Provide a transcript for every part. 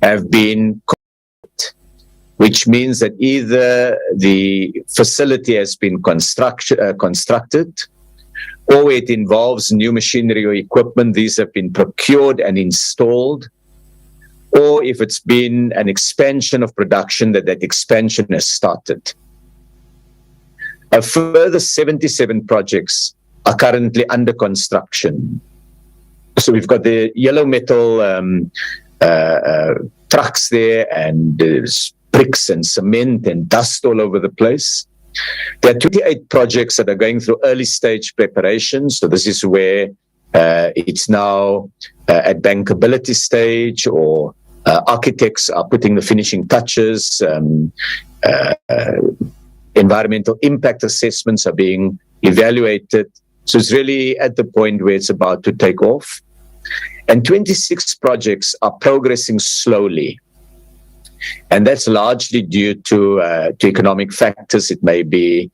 have been completed, which means that either the facility has been constructed, or it involves new machinery or equipment. These have been procured and installed, or if it's been an expansion of production, that expansion has started. A further 77 projects are currently under construction. So we've got the yellow metal trucks there, and there's bricks and cement and dust all over the place. There are 28 projects that are going through early stage preparation. So this is where it's now at bankability stage, or architects are putting the finishing touches. Environmental impact assessments are being evaluated. So it's really at the point where it's about to take off. And 26 projects are progressing slowly. And that's largely due to economic factors. It may be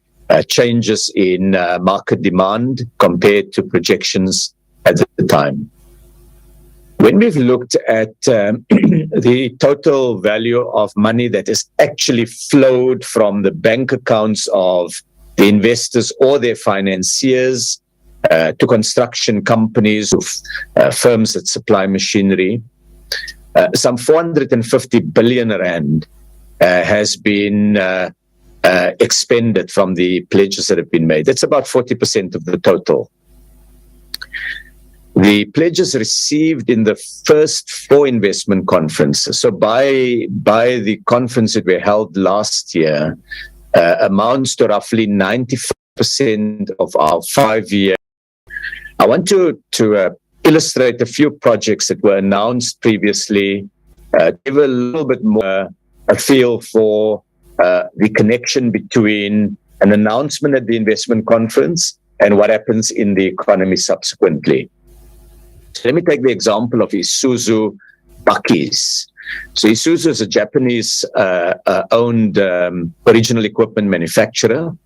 changes in market demand compared to projections at the time. When we've looked at the total value of money that has actually flowed from the bank accounts of the investors or their financiers to construction companies, firms that supply machinery, some 450 billion rand has been expended from the pledges that have been made. That's about 40% of the total. The pledges received in the first 4 investment conferences, so by the conference that we held last year, amounts to roughly 95% of our 5-year. I want to illustrate a few projects that were announced previously, give a little bit more a feel for the connection between an announcement at the investment conference and what happens in the economy subsequently. So let me take the example of Isuzu Bakkies. So Isuzu is a Japanese owned original equipment manufacturer,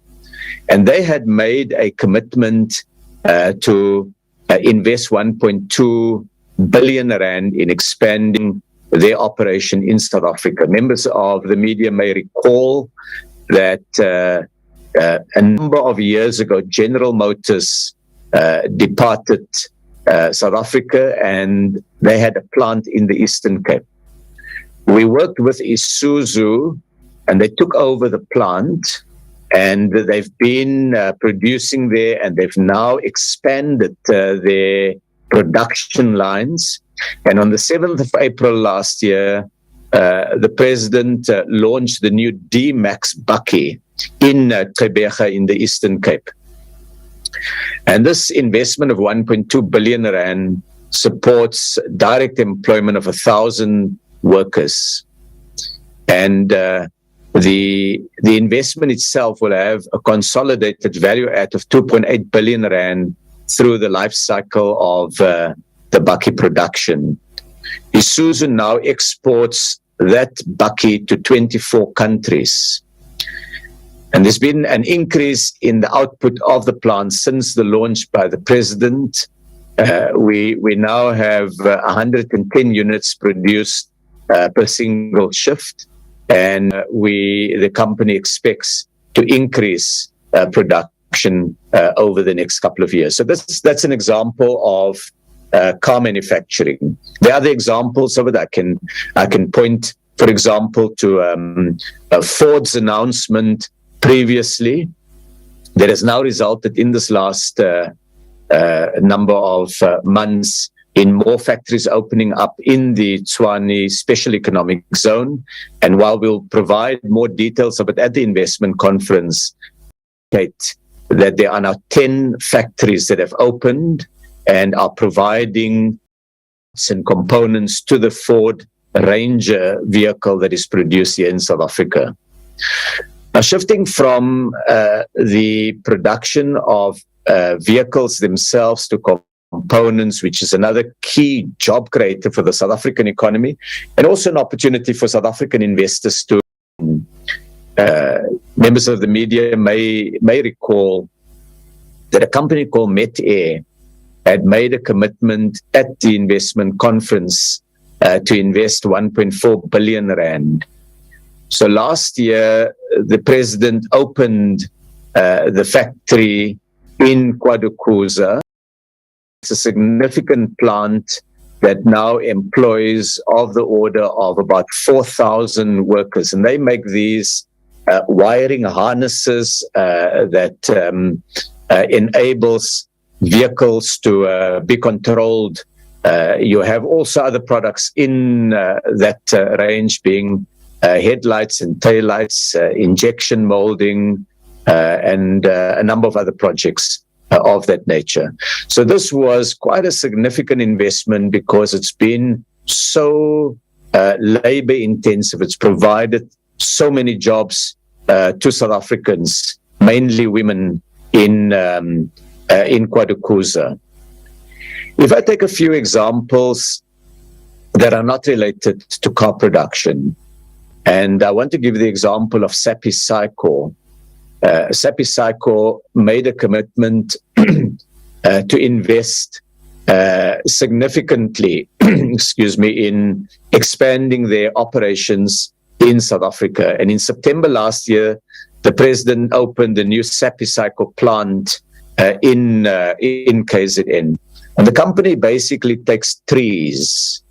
and they had made a commitment to invest 1.2 billion rand in expanding their operation in South Africa. Members of the media may recall that a number of years ago, General Motors departed South Africa, and they had a plant in the Eastern Cape. We worked with Isuzu, and they took over the plant, and they've been producing there, and they've now expanded their production lines. And on the 7th of April last year, the president launched the new D-Max Bakkie in Gqeberha in the Eastern Cape. And this investment of 1.2 billion rand supports direct employment of 1,000 workers. And the investment itself will have a consolidated value add of 2.8 billion rand through the life cycle of the Bakkie production. Isuzu now exports that Bakkie to 24 countries. And there's been an increase in the output of the plant since the launch by the president. We now have 110 units produced per single shift, and the company expects to increase production over the next couple of years. So that's an example of car manufacturing. There are other examples of it. I can point, for example, to Ford's announcement previously that has now resulted in this last number of months in more factories opening up in the Tshwane Special Economic Zone. And while we'll provide more details of it at the investment conference, that there are now 10 factories that have opened and are providing some components to the Ford Ranger vehicle that is produced here in South Africa. Now, shifting from the production of vehicles themselves to components, which is another key job creator for the South African economy, and also an opportunity for South African investors to. Members of the media may recall that a company called Met Air had made a commitment at the investment conference to invest 1.4 billion rand. So last year, the president opened the factory in Kwadukuza. It's a significant plant that now employs of the order of about 4,000 workers. And they make these wiring harnesses that enables vehicles to be controlled. You have also other products in that range, being headlights and taillights, injection molding, and a number of other projects of that nature. So this was quite a significant investment because it's been so labor intensive. It's provided so many jobs to South Africans, mainly women, in Kwadukuza. If I take a few examples that are not related to car production, and I want to give the example of SAIC. SAIC made a commitment to invest significantly, in expanding their operations in South Africa. And in September last year, the president opened the new SAIC plant in KZN. And the company basically takes trees,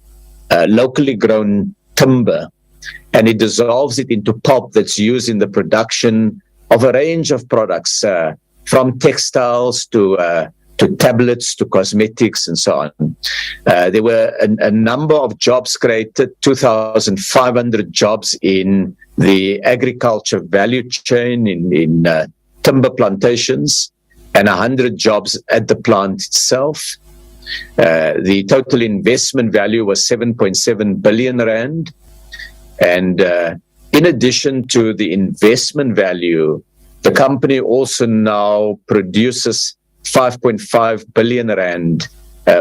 locally grown timber, and it dissolves it into pulp that's used in the production of a range of products, from textiles to tablets to cosmetics and so on. There were a number of jobs created, 2,500 jobs in the agriculture value chain in timber plantations, and 100 jobs at the plant itself. The total investment value was 7.7 billion rand. And in addition to the investment value, the company also now produces 5.5 billion rand,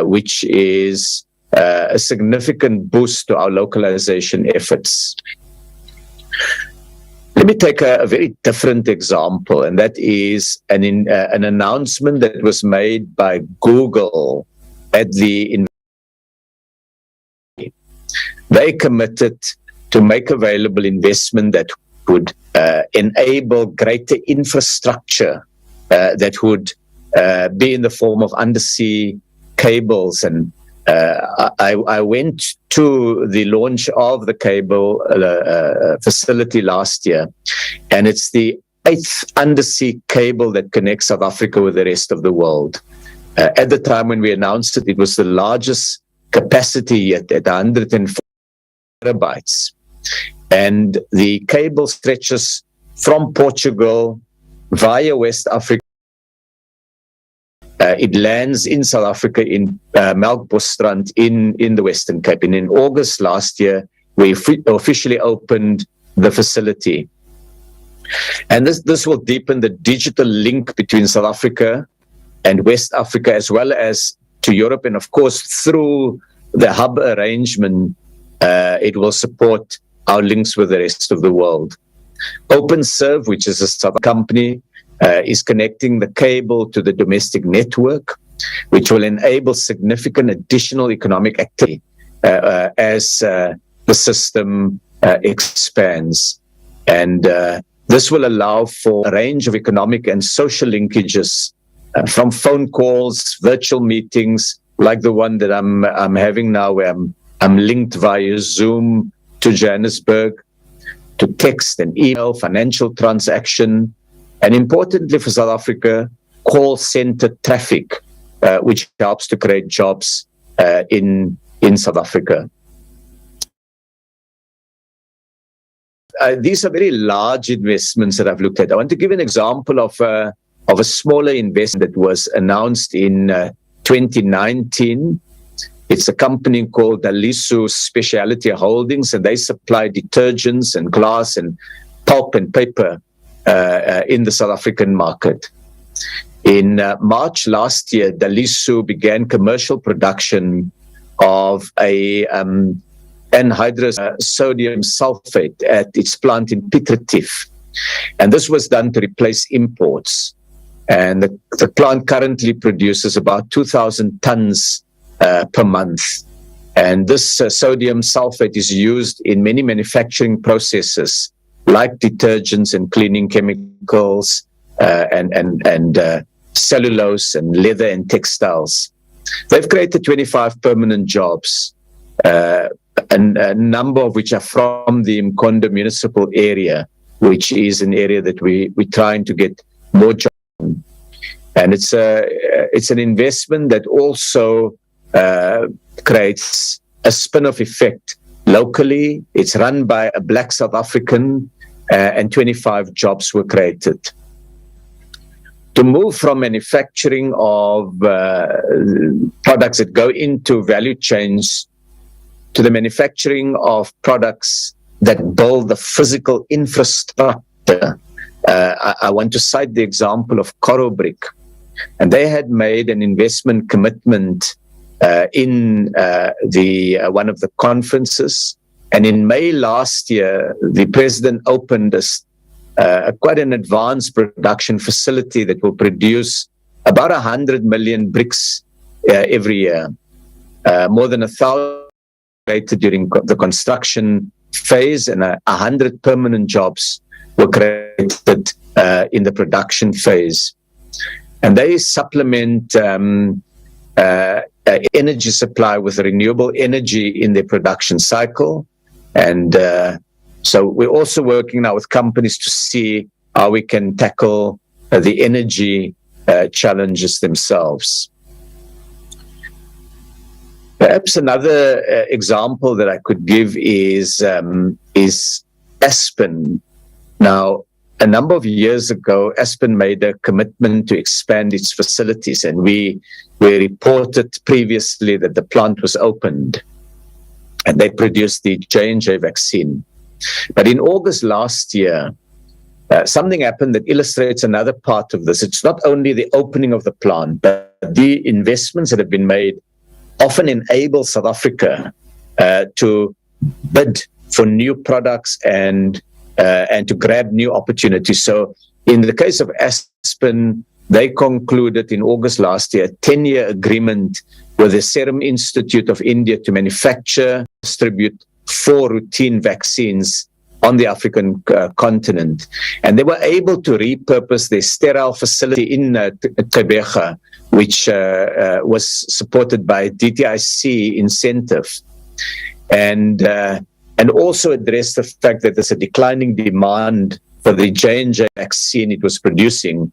which is a significant boost to our localization efforts. Let me take a very different example, and that is an announcement that was made by Google at the. They committed to make available investment that would enable greater infrastructure that would be in the form of undersea cables. And I went to the launch of the cable facility last year, and it's the 8th undersea cable that connects South Africa with the rest of the world. At the time when we announced it, it was the largest capacity yet at 104 terabytes. And the cable stretches from Portugal via West Africa. It lands in South Africa in Melkbosstrand in the Western Cape. And in August last year, we officially opened the facility. And this will deepen the digital link between South Africa and West Africa, as well as to Europe. And of course, through the hub arrangement, it will support our links with the rest of the world. OpenServe, which is a South company, is connecting the cable to the domestic network, which will enable significant additional economic activity as the system expands. And this will allow for a range of economic and social linkages, from phone calls, virtual meetings, like the one that I'm having now, where I'm linked via Zoom to Johannesburg, to text and email, financial transaction, and importantly for South Africa, call center traffic, which helps to create jobs in South Africa. These are very large investments that I've looked at. I want to give an example of a smaller investment that was announced in 2019. It's a company called Dalisu Specialty Holdings, and they supply detergents and glass and pulp and paper in the South African market. In March last year, Dalisu began commercial production of a anhydrous sodium sulfate at its plant in Piet Retief. And this was done to replace imports. And the plant currently produces about 2,000 tons per month. And this sodium sulfate is used in many manufacturing processes like detergents and cleaning chemicals, and cellulose and leather and textiles. They've created 25 permanent jobs, and a number of which are from the Mkondo municipal area, which is an area that we're trying to get more jobs in. And it's an investment that also creates a spin-off effect locally. It's run by a Black South African, and 25 jobs were created. To move from manufacturing of products that go into value chains to the manufacturing of products that build the physical infrastructure, I want to cite the example of Coral Brick. And they had made an investment commitment in one of the conferences. And in May last year, the president opened quite an advanced production facility that will produce about 100 million bricks every year. More than 1,000 created during the construction phase, and 100 permanent jobs were created in the production phase. And they supplement energy supply with renewable energy in their production cycle. And so we're also working now with companies to see how we can tackle the energy challenges themselves. Perhaps another example that I could give is Aspen. Now, a number of years ago, Aspen made a commitment to expand its facilities, and we reported previously that the plant was opened and they produced the J&J vaccine. But in August last year, something happened that illustrates another part of this. It's not only the opening of the plant, but the investments that have been made often enable South Africa to bid for new products and to grab new opportunities. So in the case of Aspen, they concluded in August last year a 10-year agreement with the Serum Institute of India to manufacture, distribute 4 routine vaccines on the African continent. And they were able to repurpose their sterile facility in Gqeberha, which was supported by DTIC incentive, and also address the fact that there's a declining demand for the J&J vaccine it was producing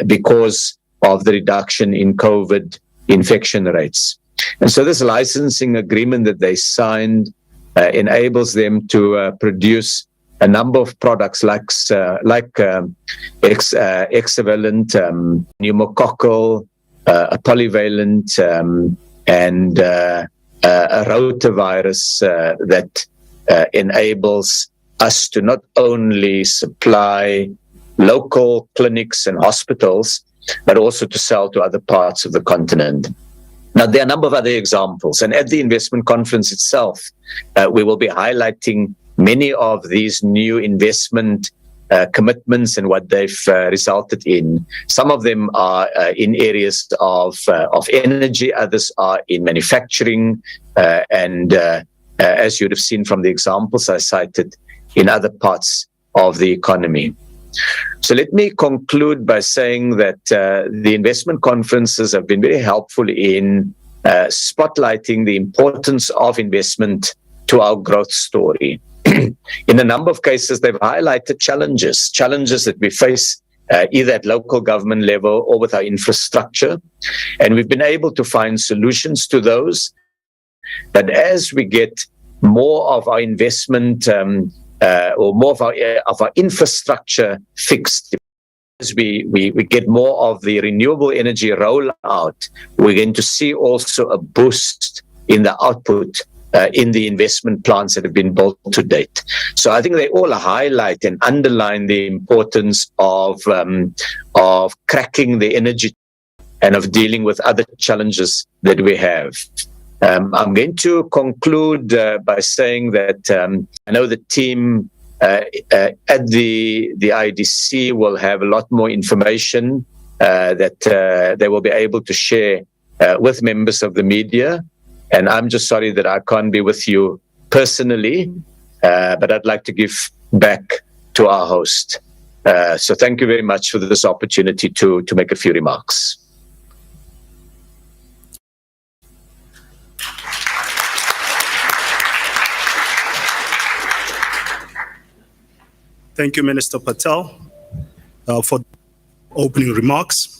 because of the reduction in COVID infection rates. And so this licensing agreement that they signed enables them to produce a number of products like hexavalent, pneumococcal, a polyvalent, and a rotavirus that enables us to not only supply local clinics and hospitals, but also to sell to other parts of the continent. Now, there are a number of other examples, and at the investment conference itself, we will be highlighting many of these new investment commitments and what they've resulted in. Some of them are in areas of energy, others are in manufacturing, and as you'd have seen from the examples I cited, in other parts of the economy. So let me conclude by saying that the investment conferences have been very helpful in spotlighting the importance of investment to our growth story. In a number of cases, they've highlighted challenges that we face either at local government level or with our infrastructure. And we've been able to find solutions to those. But as we get more of our investment or more of our infrastructure fixed, as we get more of the renewable energy rollout, we're going to see also a boost in the output in the investment plans that have been built to date. So I think they all highlight and underline the importance of cracking the energy and of dealing with other challenges that we have. I'm going to conclude by saying that I know the team at the IDC will have a lot more information that they will be able to share with members of the media. And I'm just sorry that I can't be with you personally, but I'd like to give back to our host. So thank you very much for this opportunity to make a few remarks. Thank you, Minister Patel, for opening remarks.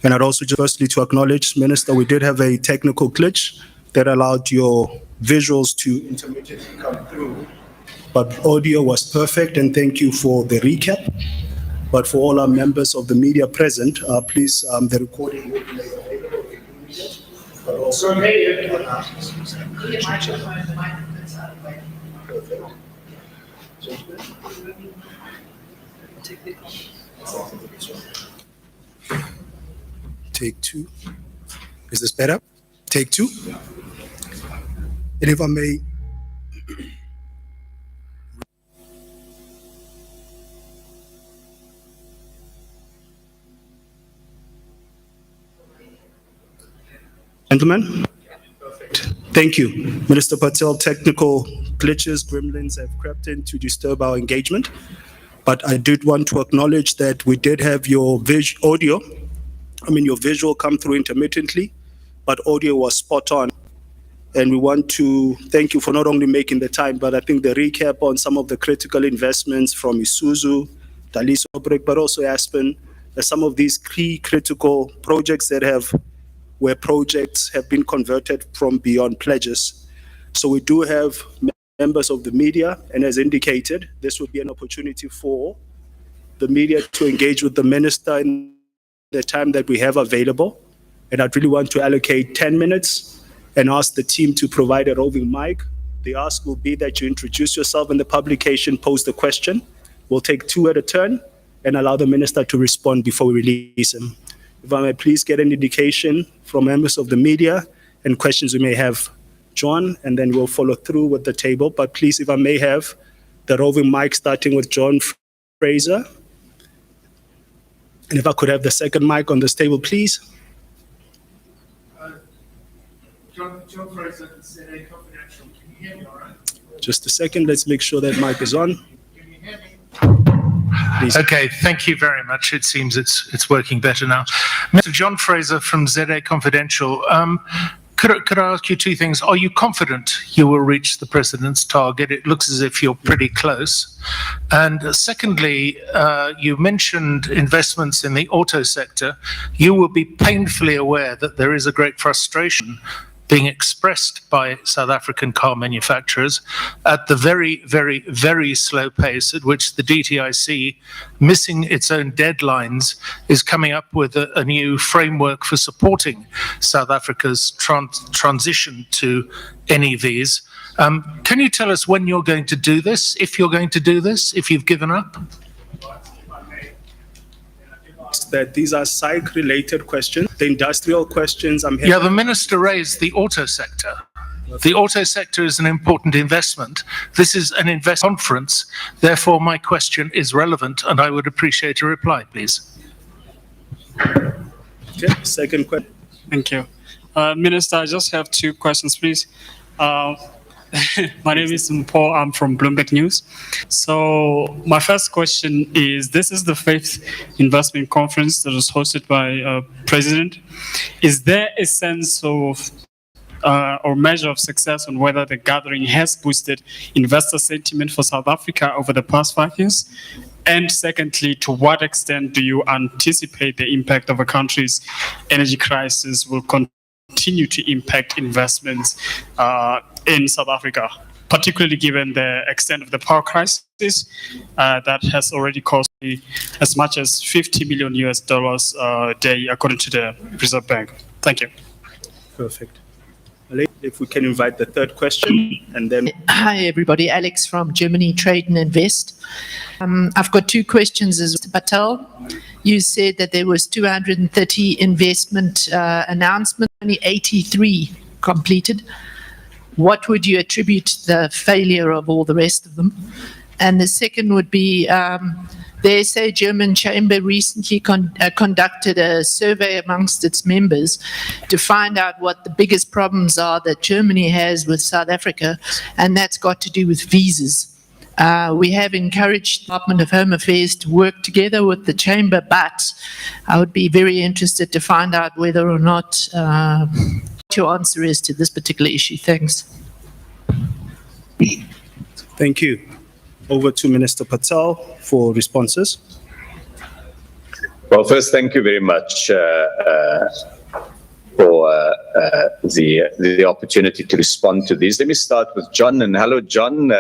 And I'd also just firstly to acknowledge, Minister, we did have a technical glitch that allowed your visuals to intermittently come through, but audio was perfect, and thank you for the recap. But for all our members of the media present, please, the recording will be made available. But also, Take two. Is this better? Take two. And if I may, gentlemen. Perfect. Thank you, Minister Patel. Technical glitches, gremlins have crept in to disturb our engagement. But I did want to acknowledge that we did have your your visual come through intermittently, but audio was spot on. And we want to thank you for not only making the time, but I think the recap on some of the critical investments from Isuzu, Daliso Brick, but also Aspen, some of these key critical projects where projects have been converted from beyond pledges. So we do have members of the media, and as indicated, this would be an opportunity for the media to engage with the minister in the time that we have available. And I'd really want to allocate 10 minutes and ask the team to provide a roving mic. The ask will be that you introduce yourself in the publication, pose the question. We'll take two at a turn and allow the minister to respond before we release him. If I may please get an indication from members of the media and questions we may have. John, and then we'll follow through with the table. But please, if I may have the roving mic starting with John Fraser. And if I could have the second mic on this table, please. John Fraser, SAIC Confidential. Can you hear me all right? Just a second. Let's make sure that mic is on. Can you hear me? Please. Okay, thank you very much. It seems it's working better now. Mr. John Fraser from ZA Confidential. Could I ask you two things? Are you confident you will reach the president's target? It looks as if you're pretty close. And secondly, you mentioned investments in the auto sector. You will be painfully aware that there is a great frustration being expressed by South African car manufacturers at the very, very, very slow pace at which the DTIC, missing its own deadlines, is coming up with a new framework for supporting South Africa's transition to NEVs. Can you tell us when you're going to do this, if you're going to do this, if you've given up? That these are SAIC-related questions. The industrial questions Yeah, the minister raised the auto sector. The auto sector is an important investment. This is an investment conference. Therefore, my question is relevant, and I would appreciate a reply, please. Okay, second question. Thank you. Minister, I just have two questions, please. My name is Paul. I'm from Bloomberg News. So my first question is, this is the 5th investment conference that was hosted by President. Is there a sense of or measure of success on whether the gathering has boosted investor sentiment for South Africa over the past 5 years? And secondly, to what extent do you anticipate the impact of a country's energy crisis will continue to impact investments in South Africa, particularly given the extent of the power crisis that has already cost as much as $50 million a day, according to the Reserve Bank? Thank you. Perfect. If we can invite the third question, and then... Hi, everybody. Alex from Germany Trade and Invest. I've got two questions. Mr. Patel, you said that there was 230 investment announcements, only 83 completed. What would you attribute the failure of all the rest of them? And the second would be, The SA German Chamber recently conducted a survey amongst its members to find out what the biggest problems are that Germany has with South Africa, and that's got to do with visas. We have encouraged the Department of Home Affairs to work together with the Chamber, but I would be very interested to find out whether or not what your answer is to this particular issue. Thanks. Thank you. Over to Minister Patel for responses. Well, first, thank you very much for the opportunity to respond to these. Let me start with John. And hello, John.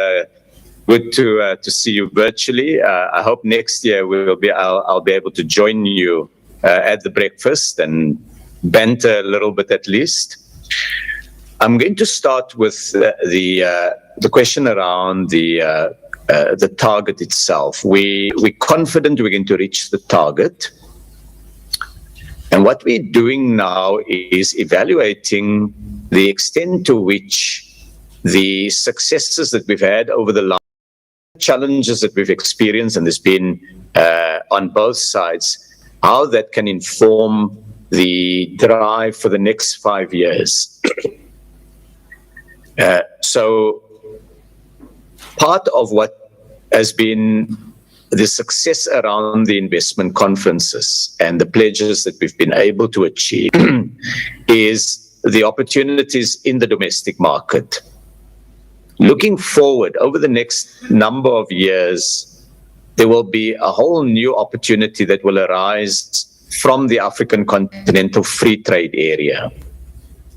Good to see you virtually. I hope next year I'll be able to join you at the breakfast and banter a little bit at least. I'm going to start with the question around the target itself. We're confident we're going to reach the target. And what we're doing now is evaluating the extent to which the successes that we've had over the last challenges that we've experienced, and there's been on both sides, how that can inform the drive for the next 5 years. So part of what has been the success around the investment conferences and the pledges that we've been able to achieve is the opportunities in the domestic market. Looking forward, over the next number of years, there will be a whole new opportunity that will arise from the African Continental Free Trade Area.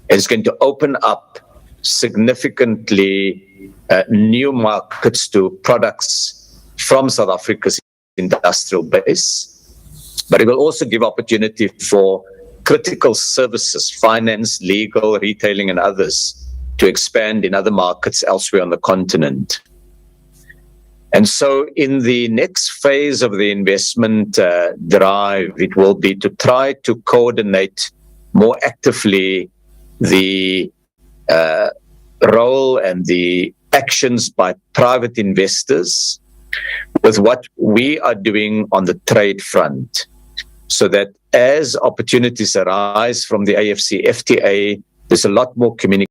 It's going to open up significantly new markets to products from South Africa's industrial base, but it will also give opportunity for critical services, finance, legal, retailing, and others to expand in other markets elsewhere on the continent. And so in the next phase of the investment drive, it will be to try to coordinate more actively the role and the actions by private investors with what we are doing on the trade front, so that as opportunities arise from the AFC FTA, there's a lot more communication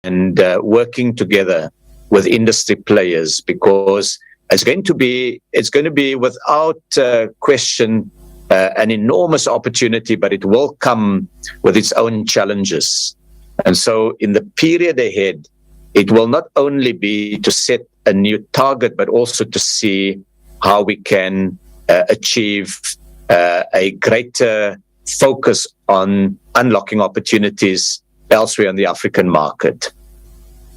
and working together with industry players, because it's going to be without question an enormous opportunity, but it will come with its own challenges. And so in the period ahead, it will not only be to set a new target, but also to see how we can achieve a greater focus on unlocking opportunities elsewhere in the African market.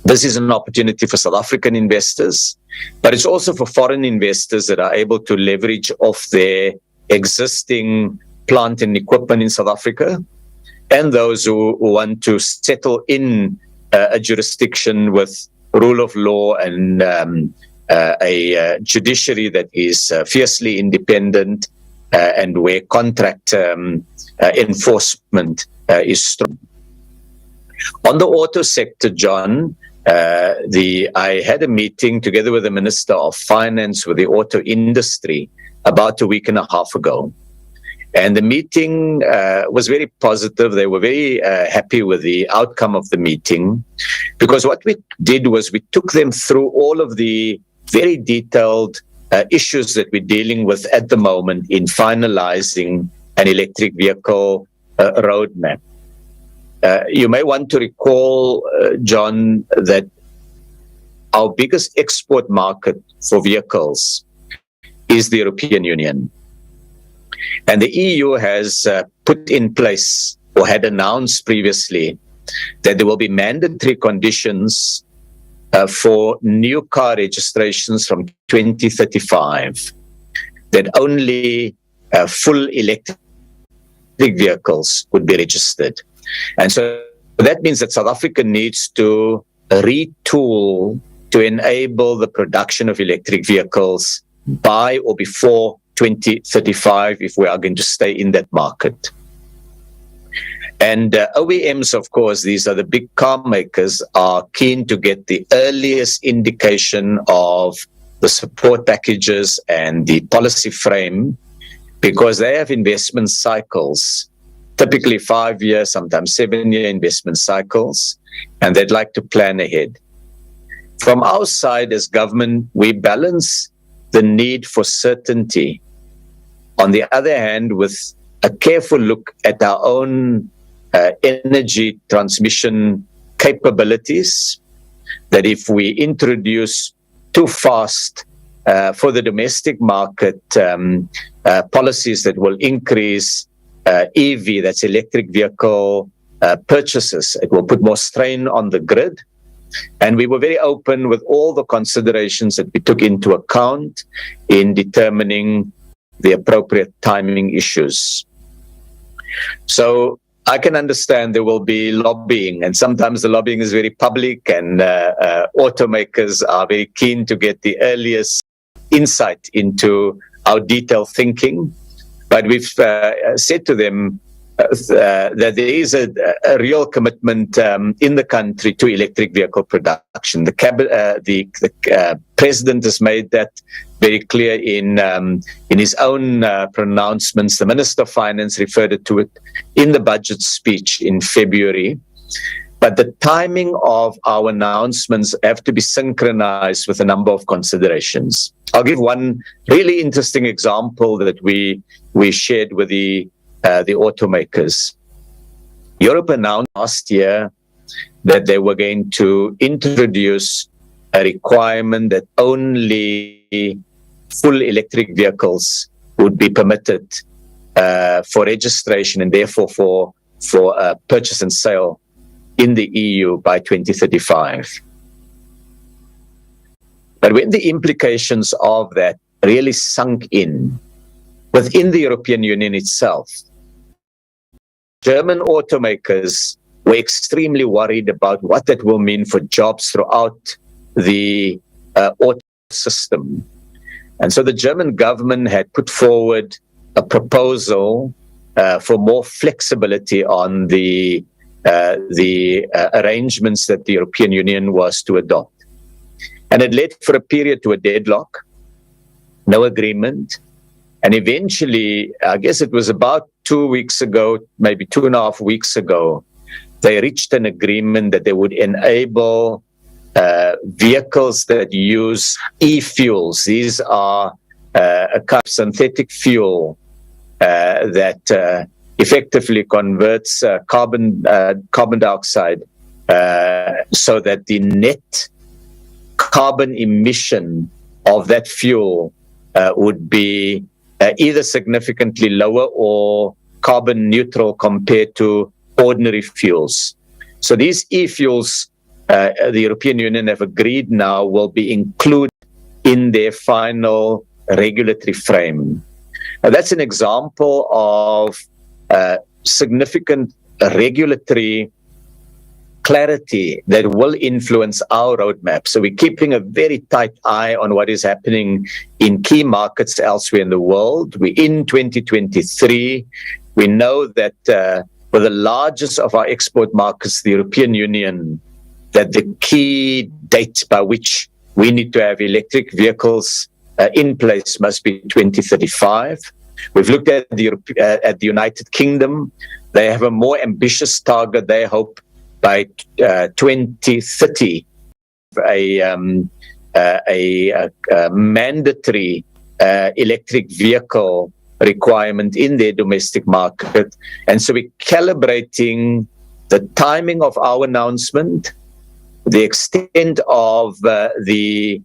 This is an opportunity for South African investors, but it's also for foreign investors that are able to leverage off their existing plant and equipment in South Africa, and those who want to settle in a jurisdiction with rule of law and a judiciary that is fiercely independent and where contract enforcement is strong. On the auto sector, John, I had a meeting together with the Minister of Finance with the auto industry about a week and a half ago. And the meeting was very positive. They were very happy with the outcome of the meeting, because what we did was we took them through all of the very detailed issues that we're dealing with at the moment in finalizing an electric vehicle roadmap. You may want to recall, John, that our biggest export market for vehicles is the European Union. And the EU has put in place, or had announced previously, that there will be mandatory conditions for new car registrations from 2035, that only full electric vehicles would be registered. And so that means that South Africa needs to retool to enable the production of electric vehicles by or before 2035 if we are going to stay in that market. And OEMs, of course, these are the big car makers, are keen to get the earliest indication of the support packages and the policy frame, because they have investment cycles, typically 5-year, sometimes 7-year investment cycles, and they'd like to plan ahead. From our side as government, we balance the need for certainty, on the other hand, with a careful look at our own energy transmission capabilities, that if we introduce too fast for the domestic market policies that will increase EV, that's electric vehicle purchases, it will put more strain on the grid. And we were very open with all the considerations that we took into account in determining the appropriate timing issues. So I can understand there will be lobbying, and sometimes the lobbying is very public, and automakers are very keen to get the earliest insight into our detailed thinking. But we've said to them that there is a real commitment in the country to electric vehicle production. The President has made that very clear in his own pronouncements. The Minister of Finance referred to it in the budget speech in February. But the timing of our announcements have to be synchronized with a number of considerations. I'll give one really interesting example that we shared with the automakers. Europe announced last year that they were going to introduce a requirement that only full electric vehicles would be permitted for registration and therefore for purchase and sale in the EU by 2035. But when the implications of that really sunk in within the European Union itself, German automakers were extremely worried about what that will mean for jobs throughout the auto system. And so the German government had put forward a proposal for more flexibility on the arrangements that the European Union was to adopt. And it led for a period to a deadlock, no agreement. And eventually, I guess it was about 2 weeks ago, maybe 2.5 weeks ago, they reached an agreement that they would enable vehicles that use e-fuels. These are a kind of synthetic fuel that effectively converts carbon dioxide so that the net carbon emission of that fuel would be either significantly lower or carbon neutral compared to ordinary fuels. So these e-fuels, the European Union have agreed now, will be included in their final regulatory frame. Now, that's an example of significant regulatory clarity that will influence our roadmap. So we're keeping a very tight eye on what is happening in key markets elsewhere in the world. We're in 2023. We know that for the largest of our export markets, the European Union, that the key date by which we need to have electric vehicles in place must be 2035. We've looked at the United Kingdom. They have a more ambitious target. They hope by 2030 a mandatory electric vehicle requirement in their domestic market. And so we're calibrating the timing of our announcement, the extent of the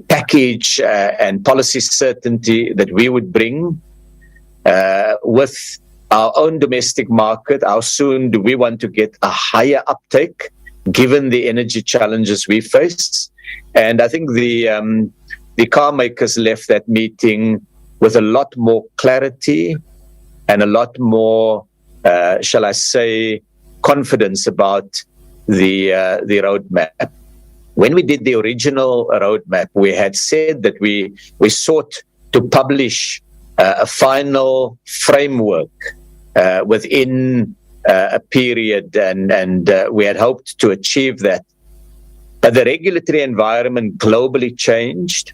package and policy certainty that we would bring with our own domestic market. How soon do we want to get a higher uptake given the energy challenges we face? And I think the car makers left that meeting with a lot more clarity and a lot more, shall I say, confidence about the roadmap. When we did the original roadmap, we had said that we sought to publish a final framework within a period, and we had hoped to achieve that. But the regulatory environment globally changed.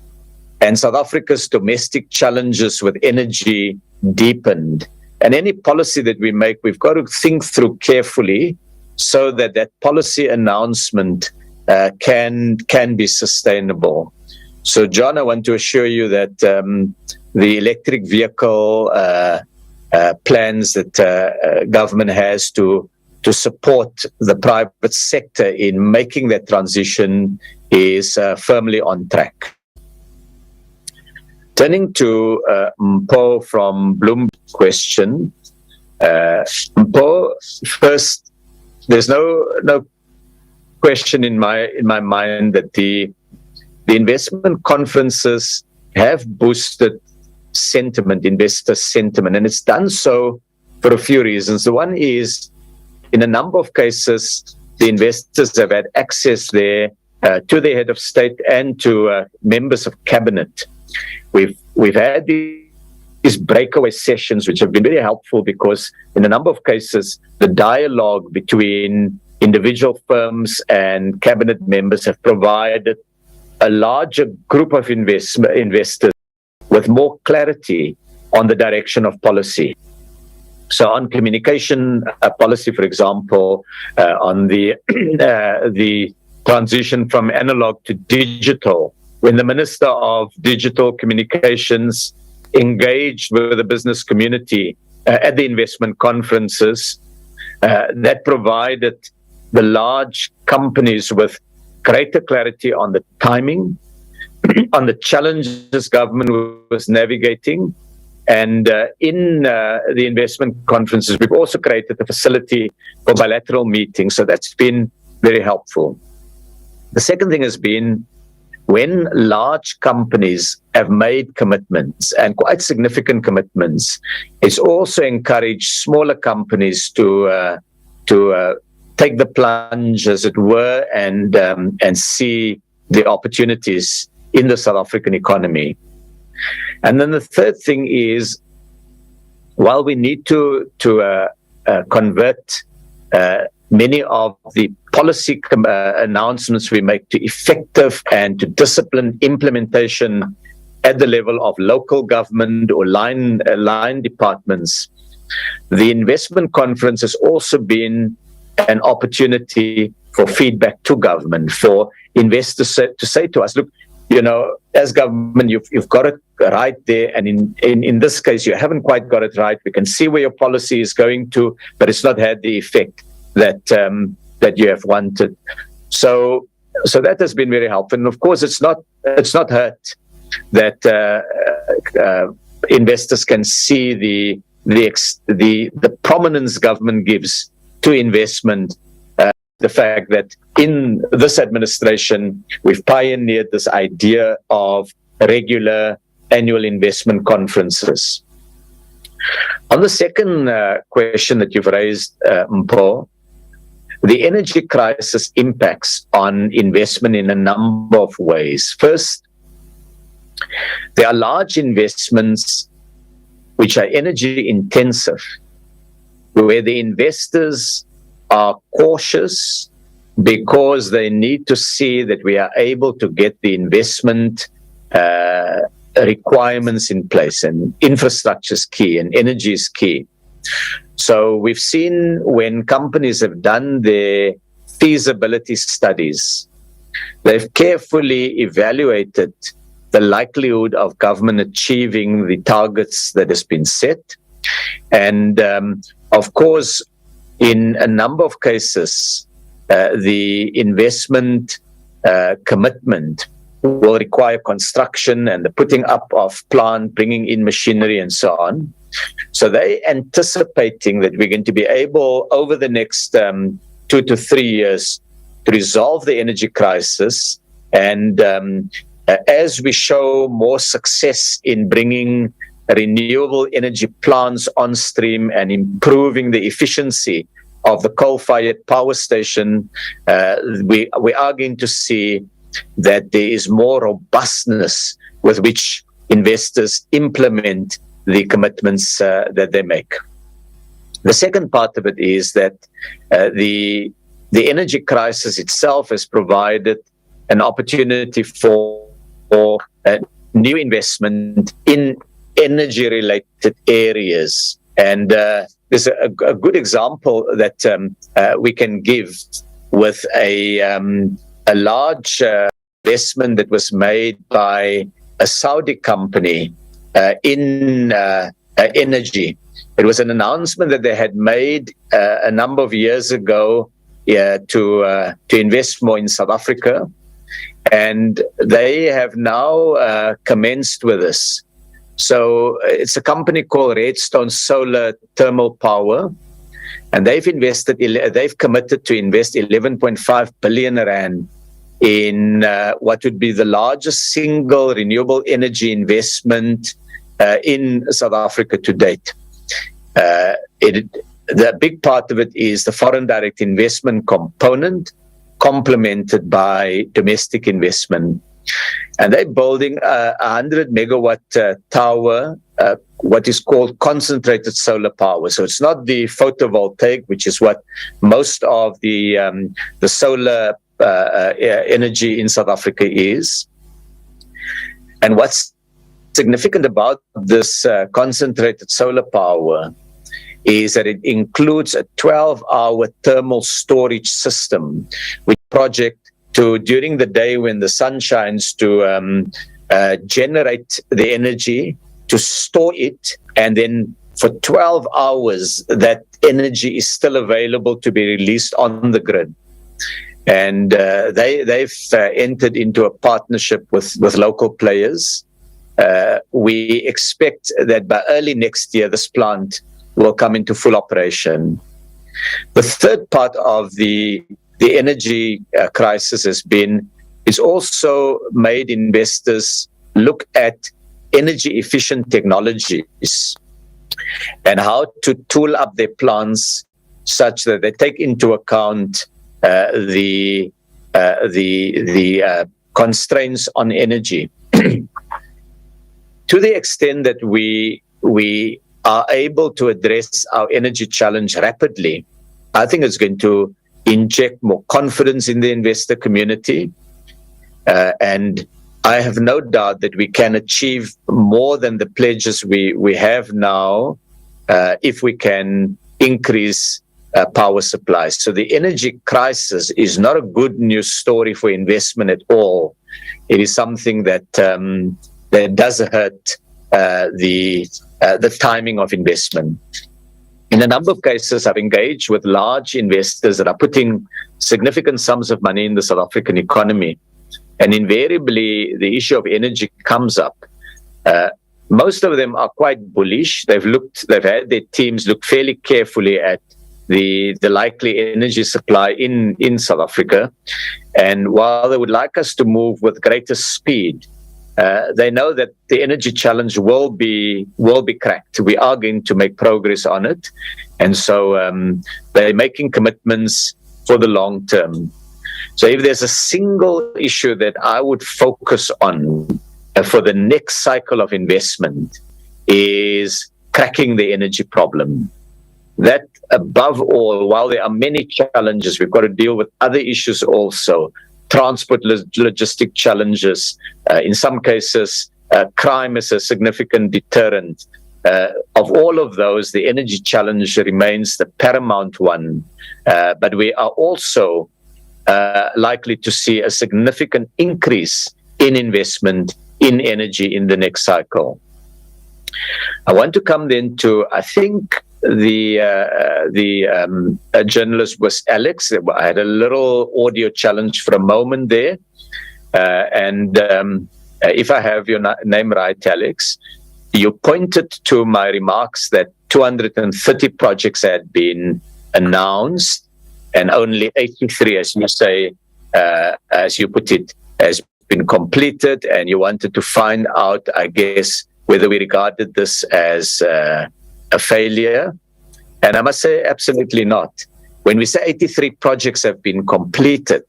and South Africa's domestic challenges with energy deepened. And any policy that we make, we've got to think through carefully so that that policy announcement can be sustainable. So, John, I want to assure you that the electric vehicle plans that government has to support the private sector in making that transition is firmly on track. Turning to Mpho from Bloomberg question. Mpho, first, there's no question in my mind that the investment conferences have boosted sentiment, investor sentiment, and it's done so for a few reasons. The one is, in a number of cases, the investors have had access there to the head of state and to members of cabinet. We've had these breakaway sessions, which have been very helpful because in a number of cases, the dialogue between individual firms and cabinet members have provided a larger group of investors with more clarity on the direction of policy. So on communication policy, for example, on the transition from analog to digital, when the Minister of Digital Communications engaged with the business community at the investment conferences, that provided the large companies with greater clarity on the timing, on the challenges government was navigating. And in the investment conferences, we've also created a facility for bilateral meetings. So that's been very helpful. The second thing has been when large companies have made commitments, and quite significant commitments, it's also encouraged smaller companies to take the plunge, as it were, and see the opportunities in the South African economy. And then the third thing is, while we need to convert many of the policy announcements we make to effective and to disciplined implementation at the level of local government or line departments, the investment conference has also been an opportunity for feedback to government, for investors to say to us, look, you know, as government, you've got it right there, and in this case, you haven't quite got it right. We can see where your policy is going to, but it's not had the effect that you have wanted. So that has been very helpful. And of course, it's not hurt that investors can see the prominence government gives to investment. The fact that in this administration, we've pioneered this idea of regular annual investment conferences. On the second question that you've raised, Mpho, the energy crisis impacts on investment in a number of ways. First, there are large investments which are energy intensive, where the investors are cautious because they need to see that we are able to get the investment requirements in place, and infrastructure is key and energy is key. So we've seen when companies have done their feasibility studies, they've carefully evaluated the likelihood of government achieving the targets that has been set. And of course, in a number of cases, the investment commitment will require construction and the putting up of plant, bringing in machinery and so on. So they're anticipating that we're going to be able, over the next 2 to 3 years, to resolve the energy crisis. And as we show more success in bringing renewable energy plants on stream and improving the efficiency of the coal-fired power station, we are going to see that there is more robustness with which investors implement the commitments that they make. The second part of it is that the energy crisis itself has provided an opportunity for new investment in energy-related areas. And there's a good example that we can give with a large investment that was made by a Saudi company in energy. It was an announcement that they had made a number of years ago to invest more in South Africa. And they have now commenced with us. So it's a company called Redstone Solar Thermal Power, and they've committed to invest 11.5 billion rand in what would be the largest single renewable energy investment in South Africa to date. The big part of it is the foreign direct investment component, complemented by domestic investment. And they're building a 100 megawatt tower, what is called concentrated solar power. So it's not the photovoltaic, which is what most of the solar energy in South Africa is. And what's significant about this concentrated solar power is that it includes a 12-hour thermal storage system, which project to, during the day when the sun shines, to generate the energy, to store it, and then for 12 hours that energy is still available to be released on the grid. And they've entered into a partnership with local players. We expect that by early next year, this plant will come into full operation. The third part of the energy crisis is also made investors look at energy efficient technologies and how to tool up their plants such that they take into account the constraints on energy. To the extent that we are able to address our energy challenge rapidly, I think it's going to inject more confidence in the investor community. And I have no doubt that we can achieve more than the pledges we have now if we can increase power supplies. So the energy crisis is not a good news story for investment at all. It is something that does hurt the timing of investment. In a number of cases, I've engaged with large investors that are putting significant sums of money in the South African economy. And invariably, the issue of energy comes up. Most of them are quite bullish. They've had their teams look fairly carefully at the likely energy supply in South Africa. And while they would like us to move with greater speed, they know that the energy challenge will be cracked. We are going to make progress on it. And so they're making commitments for the long term. So if there's a single issue that I would focus on for the next cycle of investment, is cracking the energy problem. That above all, while there are many challenges, we've got to deal with other issues also. Transport, logistic challenges. In some cases, crime is a significant deterrent. Of all of those, the energy challenge remains the paramount one. But we are also likely to see a significant increase in investment in energy in the next cycle. I want to come then to, I think, the journalist was Alex. I had a little audio challenge for a moment there. And if I have your name right, Alex, you pointed to my remarks that 230 projects had been announced and only 83, as you say, as you put it, has been completed. And you wanted to find out, I guess, whether we regarded this as a failure. And I must say, absolutely not. When we say 83 projects have been completed,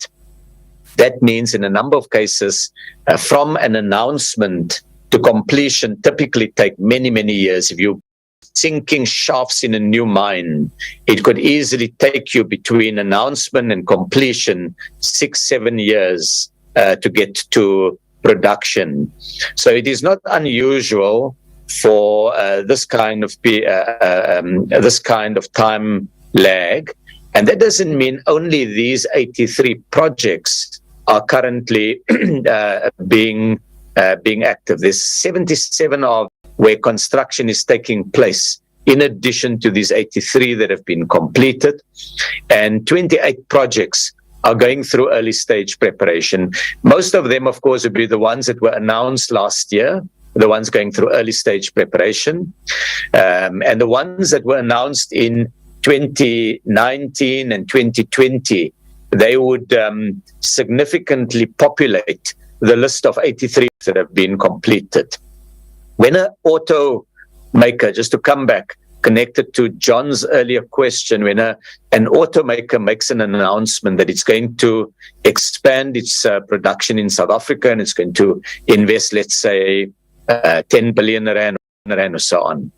that means in a number of cases, from an announcement to completion, typically take many, many years. If you're sinking shafts in a new mine, it could easily take you between announcement and completion 6-7 years to get to production. So it is not unusual for this kind of time lag, and that doesn't mean only these 83 projects are currently being active. There's 77 of where construction is taking place, in addition to these 83 that have been completed, and 28 projects are going through early stage preparation. Most of them, of course, would be the ones that were announced last year, the ones going through early stage preparation, and the ones that were announced in 2019 and 2020, they would significantly populate the list of 83 that have been completed. When an automaker, just to come back, connected to John's earlier question, when an automaker makes an announcement that it's going to expand its production in South Africa and it's going to invest, let's say, 10 billion rand or so on,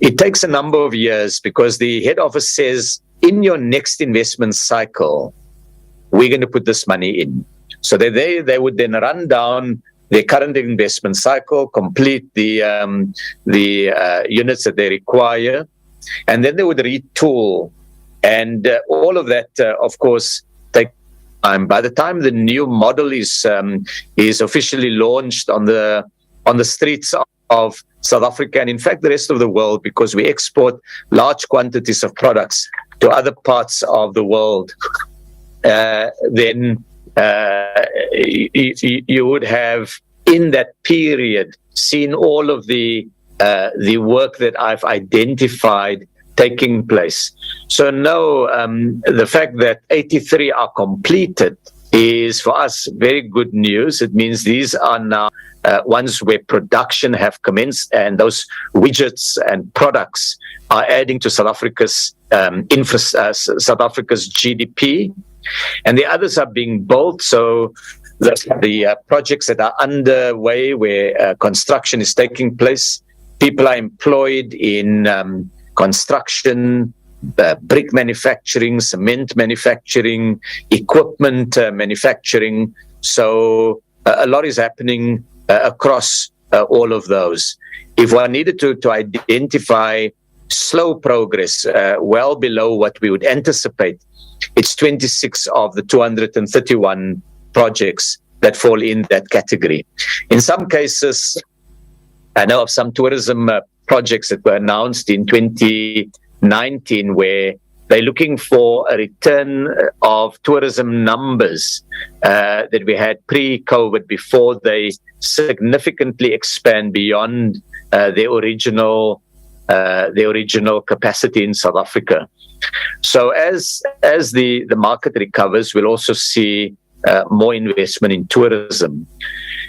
it takes a number of years because the head office says, in your next investment cycle, we're going to put this money in. So they would then run down their current investment cycle, complete the units that they require, and then they would retool. And all of that, of course, takes time. By the time the new model is officially launched on the streets of South Africa, and in fact the rest of the world, because we export large quantities of products to other parts of the world, then you would have, in that period, seen all of the work that I've identified taking place. So no, the fact that 83 are completed is for us very good news. It means these are now ones where production have commenced, and those widgets and products are adding to South Africa's South Africa's GDP, and the others are being built. So the projects that are underway, where construction is taking place, people are employed in construction, brick manufacturing, cement manufacturing, equipment manufacturing. So a lot is happening across all of those. If one needed to identify slow progress, well below what we would anticipate, it's 26 of the 231 projects that fall in that category. In some cases, I know of some tourism projects that were announced in 2019 where they're looking for a return of tourism numbers that we had pre-COVID, before they significantly expand beyond their original capacity in South Africa. So as the market recovers, we'll also see more investment in tourism.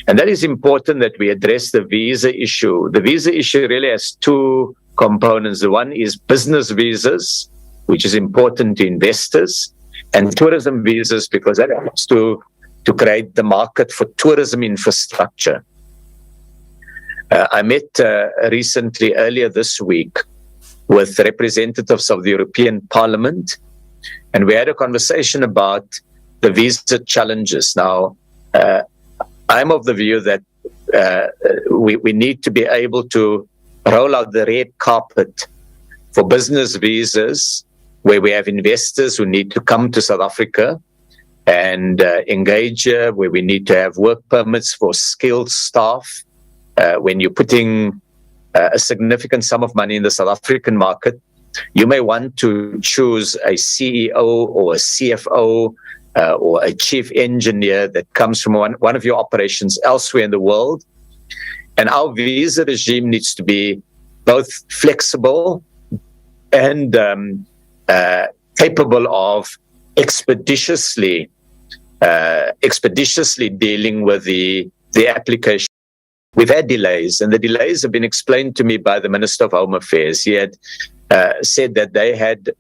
And that is important that we address the visa issue. The visa issue really has two components. The one is business visas, which is important to investors, and tourism visas, because that helps to create the market for tourism infrastructure. I met recently, earlier this week, with representatives of the European Parliament, and we had a conversation about the visa challenges. Now, I'm of the view that we need to be able to roll out the red carpet for business visas, where we have investors who need to come to South Africa and engage here, where we need to have work permits for skilled staff. When you're putting a significant sum of money in the South African market, you may want to choose a CEO or a CFO or a chief engineer that comes from one of your operations elsewhere in the world. And our visa regime needs to be both flexible and capable of expeditiously dealing with the application. We've had delays, and the delays have been explained to me by the Minister of Home Affairs. He had said that they had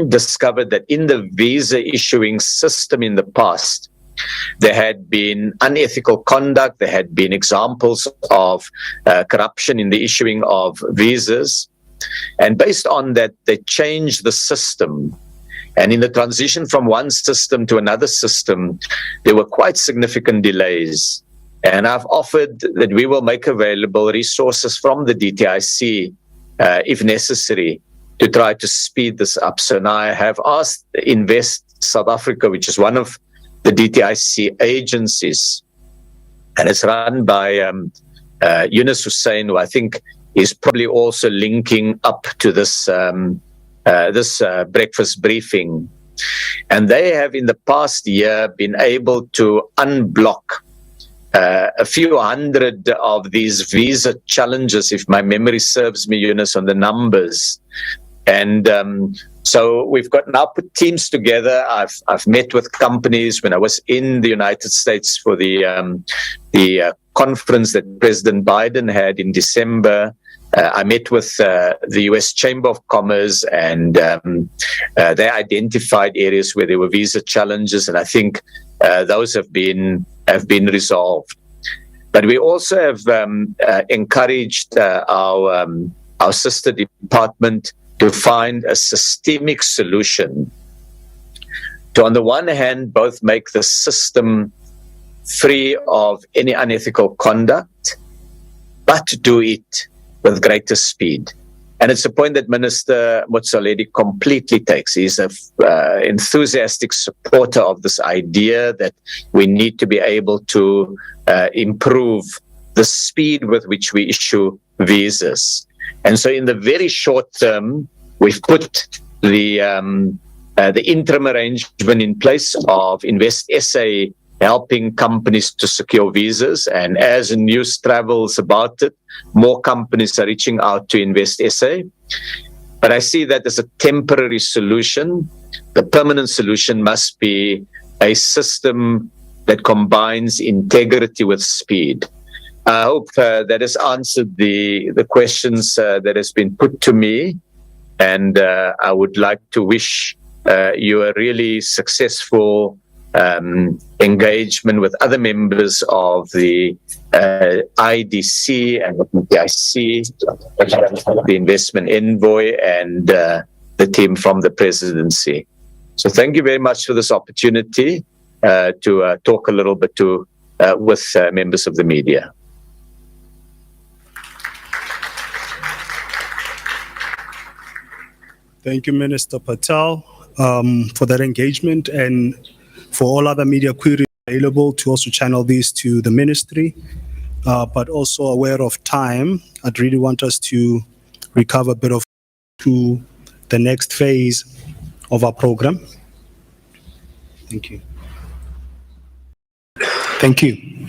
discovered that in the visa issuing system in the past, there had been unethical conduct, there had been examples of corruption in the issuing of visas. And based on that, they changed the system. And in the transition from one system to another system, there were quite significant delays. And I've offered that we will make available resources from the DTIC, if necessary, to try to speed this up. So now I have asked Invest South Africa, which is one of the DTIC agencies, and it's run by Yunus Hussein, who I think is probably also linking up to this breakfast briefing. And they have in the past year been able to unblock a few hundred of these visa challenges, if my memory serves me, Yunus, on the numbers. And so we've got now put teams together. I've met with companies when I was in the United States for the conference that President Biden had in December. I met with the U.S. Chamber of Commerce, and they identified areas where there were visa challenges, and I think those have been resolved. But we also have encouraged our sister department to find a systemic solution to, on the one hand, both make the system free of any unethical conduct, but do it with greater speed. And it's a point that Minister Motsoaledi completely takes. He's an enthusiastic supporter of this idea that we need to be able to improve the speed with which we issue visas. And so in the very short term, we've put the interim arrangement in place of Invest SA helping companies to secure visas. And as news travels about it, more companies are reaching out to Invest SA. But I see that as a temporary solution. The permanent solution must be a system that combines integrity with speed. I hope that has answered the questions that has been put to me. And I would like to wish you a really successful engagement with other members of the IDC and the PIC, the investment envoy, and the team from the presidency. So thank you very much for this opportunity to talk a little bit with members of the media. Thank you, Minister Patel, for that engagement, and for all other media queries available to also channel these to the ministry. But also aware of time, I'd really want us to recover a bit of to the next phase of our program. Thank you. Thank you.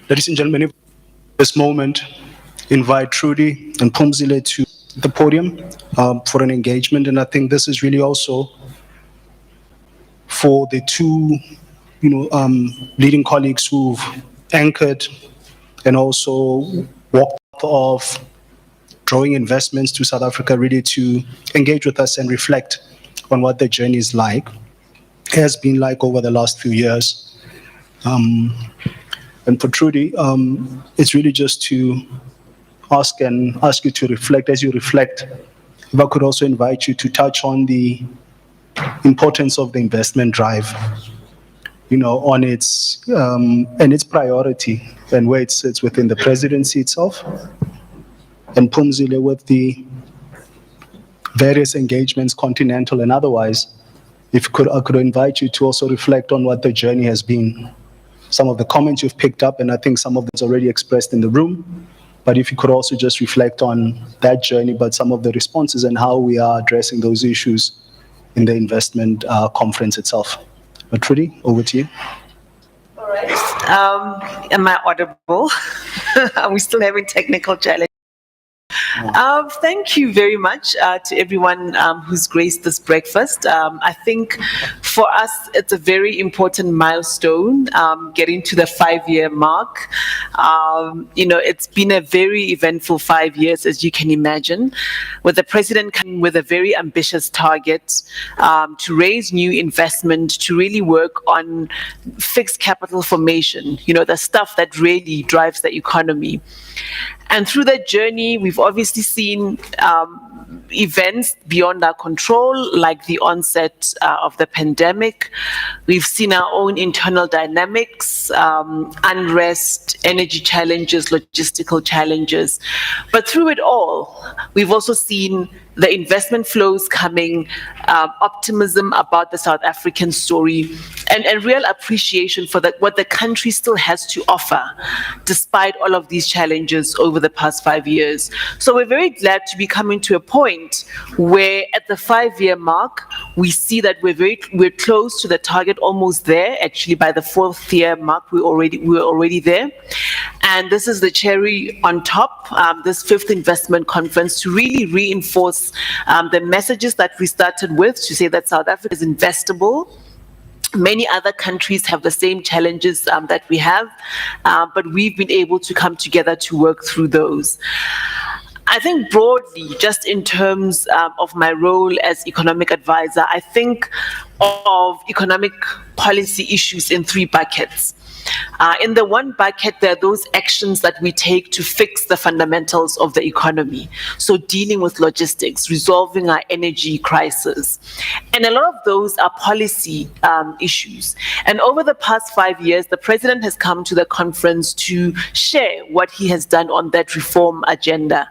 Ladies and gentlemen, at this moment, invite Trudi and Phumzile to the podium for an engagement. And I think this is really also for the two leading colleagues who've anchored and also walked off drawing investments to South Africa, really to engage with us and reflect on what the journey is like, has been like over the last few years. And for Trudi, it's really just to ask you to reflect. As you reflect, if I could also invite you to touch on the importance of the investment drive, on its and its priority and where it sits within the presidency itself, and Phumzile with the various engagements, continental and otherwise. If I could invite you to also reflect on what the journey has been, some of the comments you've picked up, and I think some of them already expressed in the room. But if you could also just reflect on that journey, but some of the responses and how we are addressing those issues in the investment conference itself. But Trudi, over to you. All right. Am I audible? Are we still having technical challenges? Thank you very much to everyone who's graced this breakfast. I think for us, it's a very important milestone, getting to the 5-year mark. It's been a very eventful 5 years, as you can imagine, with the president coming with a very ambitious target to raise new investment, to really work on fixed capital formation, the stuff that really drives the economy. And through that journey, we've obviously seen events beyond our control, like the onset of the pandemic. We've seen our own internal dynamics, unrest, energy challenges, logistical challenges. But through it all, we've also seen the investment flows coming, optimism about the South African story, and real appreciation for what the country still has to offer, despite all of these challenges over the past 5 years. So we're very glad to be coming to a point where at the 5-year mark, we see that we're close to the target, almost there. Actually, by the 4th year mark, we're already there. And this is the cherry on top, this 5th investment conference, to really reinforce the messages that we started with, to say that South Africa is investable. Many other countries have the same challenges that we have, but we've been able to come together to work through those. I think broadly, just in terms of my role as economic advisor, I think of economic policy issues in 3 buckets. In the one bucket, there are those actions that we take to fix the fundamentals of the economy. So dealing with logistics, resolving our energy crisis. And a lot of those are policy issues. And over the past 5 years, the president has come to the conference to share what he has done on that reform agenda.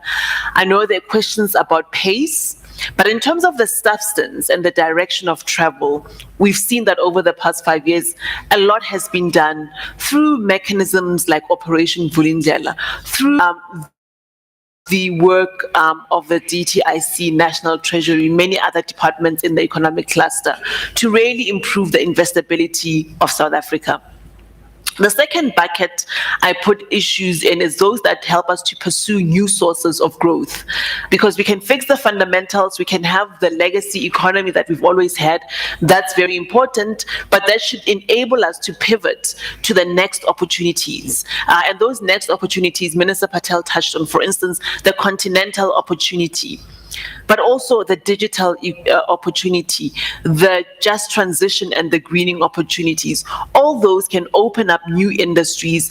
I know there are questions about pace, but in terms of the substance and the direction of travel, we've seen that over the past 5 years, a lot has been done through mechanisms like Operation Vulindlela, through the work of the DTIC, National Treasury, many other departments in the economic cluster, to really improve the investability of South Africa. The second bucket I put issues in is those that help us to pursue new sources of growth, because we can fix the fundamentals, we can have the legacy economy that we've always had. That's very important, but that should enable us to pivot to the next opportunities. And those next opportunities, Minister Patel touched on, for instance, the continental opportunity, but also the digital opportunity, the just transition and the greening opportunities. All those can open up new industries,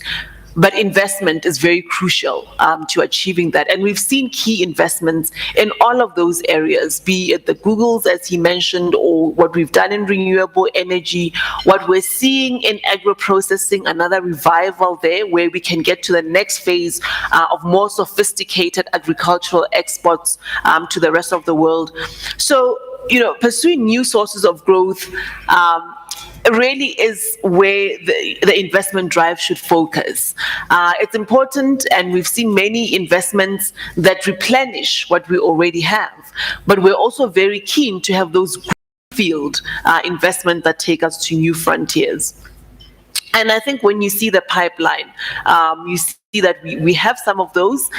but investment is very crucial to achieving that. And we've seen key investments in all of those areas, be it the Googles, as he mentioned, or what we've done in renewable energy, what we're seeing in agro-processing, another revival there, where we can get to the next phase of more sophisticated agricultural exports to the rest of the world. So, pursuing new sources of growth really is where the investment drive should focus. It's important, and we've seen many investments that replenish what we already have, but we're also very keen to have those greenfield investments that take us to new frontiers. And I think when you see the pipeline, you see that we have some of those,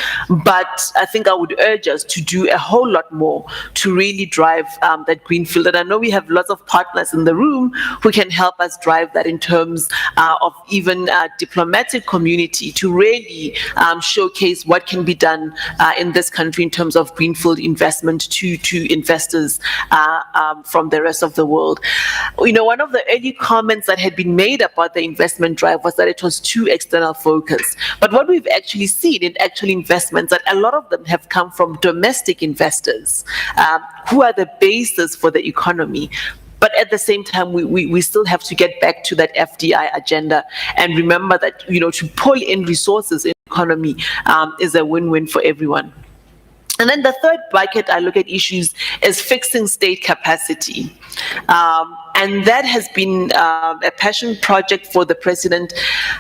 but I think I would urge us to do a whole lot more to really drive that greenfield. And I know we have lots of partners in the room who can help us drive that in terms of even diplomatic community, to really showcase what can be done in this country in terms of greenfield investment to investors from the rest of the world. One of the early comments that had been made about the investment drive was that it was too external focused. But what we've actually seen in actual investments, that a lot of them have come from domestic investors who are the basis for the economy. But at the same time, we still have to get back to that FDI agenda and remember that, to pull in resources in the economy is a win-win for everyone. And then the third bucket I look at issues is fixing state capacity. And that has been a passion project for the president.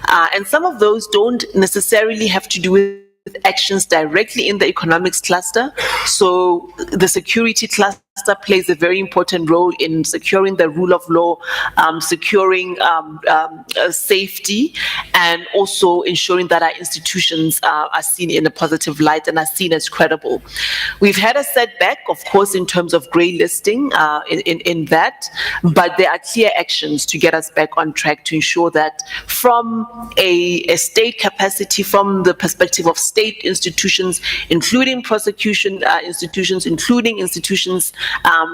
And some of those don't necessarily have to do with actions directly in the economics cluster. So the security cluster plays a very important role in securing the rule of law, securing safety, and also ensuring that our institutions are seen in a positive light and are seen as credible. We've had a setback, of course, in terms of grey listing in that, but there are clear actions to get us back on track to ensure that from a state capacity, from the perspective of state institutions, including prosecution institutions, including institutions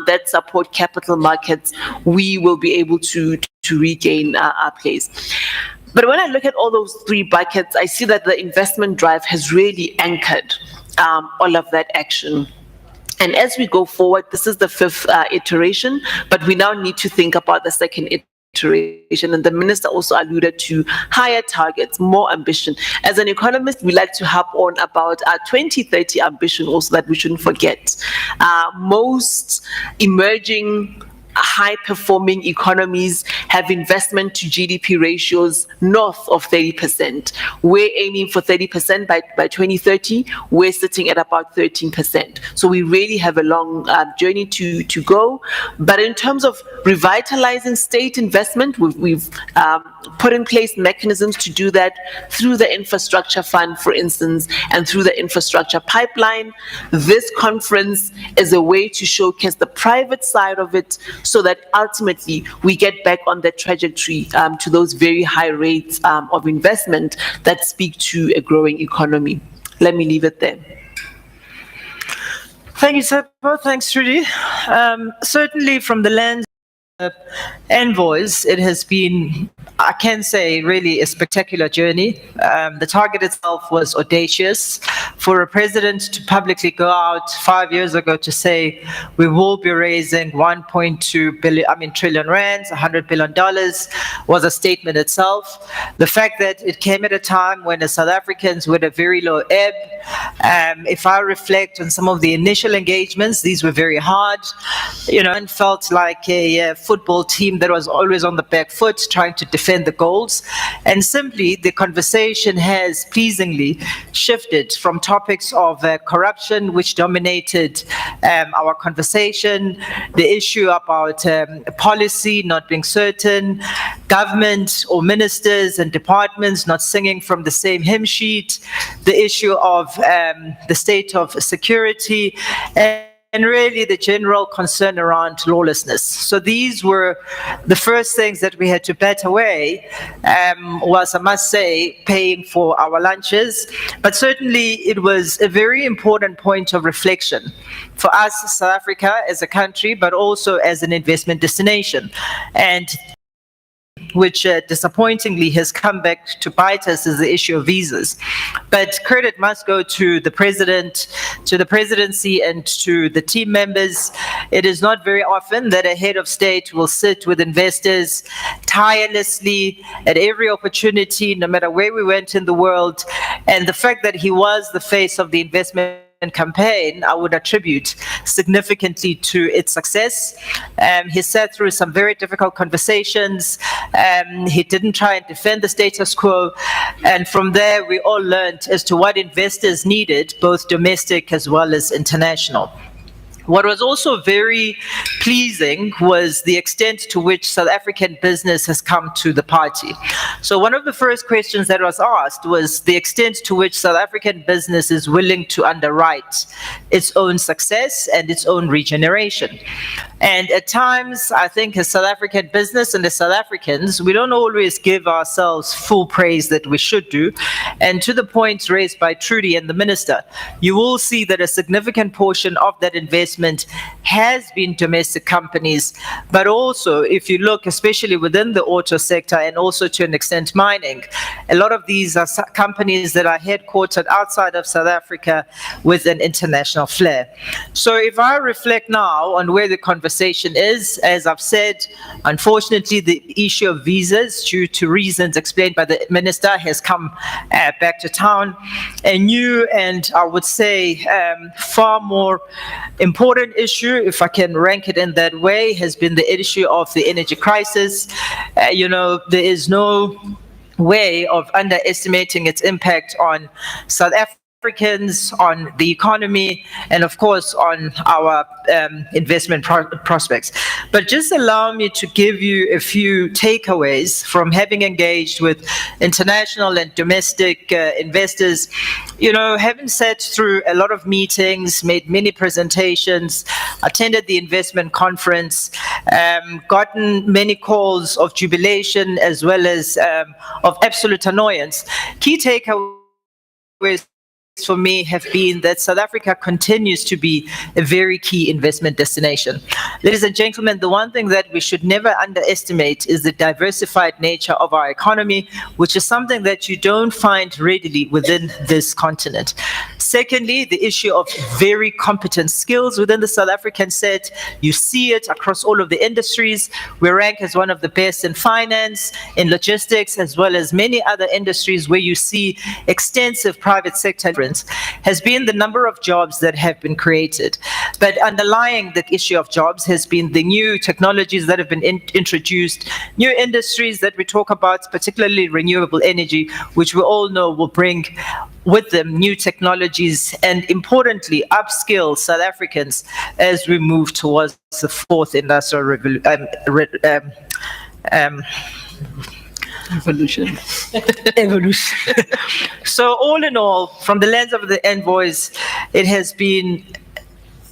that support capital markets, we will be able to regain our place. But when I look at all those three buckets, I see that the investment drive has really anchored all of that action. And as we go forward, this is the fifth iteration, but we now need to think about the second iteration. And the minister also alluded to higher targets, more ambition. As an economist, we like to harp on about our 2030 ambition also that we shouldn't forget. Most emerging high-performing economies have investment to GDP ratios north of 30%. We're aiming for 30% by 2030. We're sitting at about 13%. So we really have a long journey to go. But in terms of revitalizing state investment, we've put in place mechanisms to do that through the infrastructure fund, for instance, and through the infrastructure pipeline. This conference is a way to showcase the private side of it, so that ultimately we get back on the trajectory to those very high rates of investment that speak to a growing economy. Let me leave it there. Thank you, Seppo. Thanks, Trudi. Certainly from the lens of envoys, it has been, I can say, really a spectacular journey. The target itself was audacious. For a president to publicly go out 5 years ago to say we will be raising 1.2 trillion rands, $100 billion, was a statement itself. The fact that it came at a time when the South Africans were at a very low ebb. If I reflect on some of the initial engagements, these were very hard. And felt like a football team that was always on the back foot, trying to defend the goals. And simply, the conversation has pleasingly shifted from topics of corruption, which dominated our conversation, the issue about policy not being certain, government or ministers and departments not singing from the same hymn sheet, the issue of the state of security, and really the general concern around lawlessness. So these were the first things that we had to bat away, was, I must say, paying for our lunches. But certainly it was a very important point of reflection for us, South Africa, as a country, but also as an investment destination. And which disappointingly has come back to bite us, is the issue of visas. But credit must go to the president, to the presidency, and to the team members. It is not very often that a head of state will sit with investors tirelessly at every opportunity, no matter where we went in the world. And the fact that he was the face of the investment campaign, I would attribute significantly to its success. He sat through some very difficult conversations. He didn't try and defend the status quo. And from there, we all learned as to what investors needed, both domestic as well as international. What was also very pleasing was the extent to which South African business has come to the party. So one of the first questions that was asked was the extent to which South African business is willing to underwrite its own success and its own regeneration. And at times, I think as South African business and as South Africans, we don't always give ourselves full praise that we should do. And to the points raised by Trudi and the minister, you will see that a significant portion of that investment has been domestic companies, but also if you look especially within the auto sector and also to an extent mining, a lot of these are companies that are headquartered outside of South Africa with an international flair. So if I reflect now on where the conversation is, as I've said, unfortunately the issue of visas, due to reasons explained by the minister, has come back to town. A new and I would say far more important issue, if I can rank it in that way, has been the issue of the energy crisis. There is no way of underestimating its impact on South Africans, on the economy, and of course on our investment prospects. But just allow me to give you a few takeaways from having engaged with international and domestic investors. Having sat through a lot of meetings, made many presentations, attended the investment conference, gotten many calls of jubilation as well as of absolute annoyance. Key takeaways for me have been that South Africa continues to be a very key investment destination. Ladies and gentlemen, the one thing that we should never underestimate is the diversified nature of our economy, which is something that you don't find readily within this continent. Secondly, the issue of very competent skills within the South African set. You see it across all of the industries. We rank as one of the best in finance, in logistics, as well as many other industries where you see extensive private sector has been the number of jobs that have been created. But underlying the issue of jobs has been the new technologies that have been introduced, new industries that we talk about, particularly renewable energy, which we all know will bring with them new technologies and, importantly, upskill South Africans as we move towards the fourth industrial revolution. Evolution. So all in all, from the lens of the envoys, it has been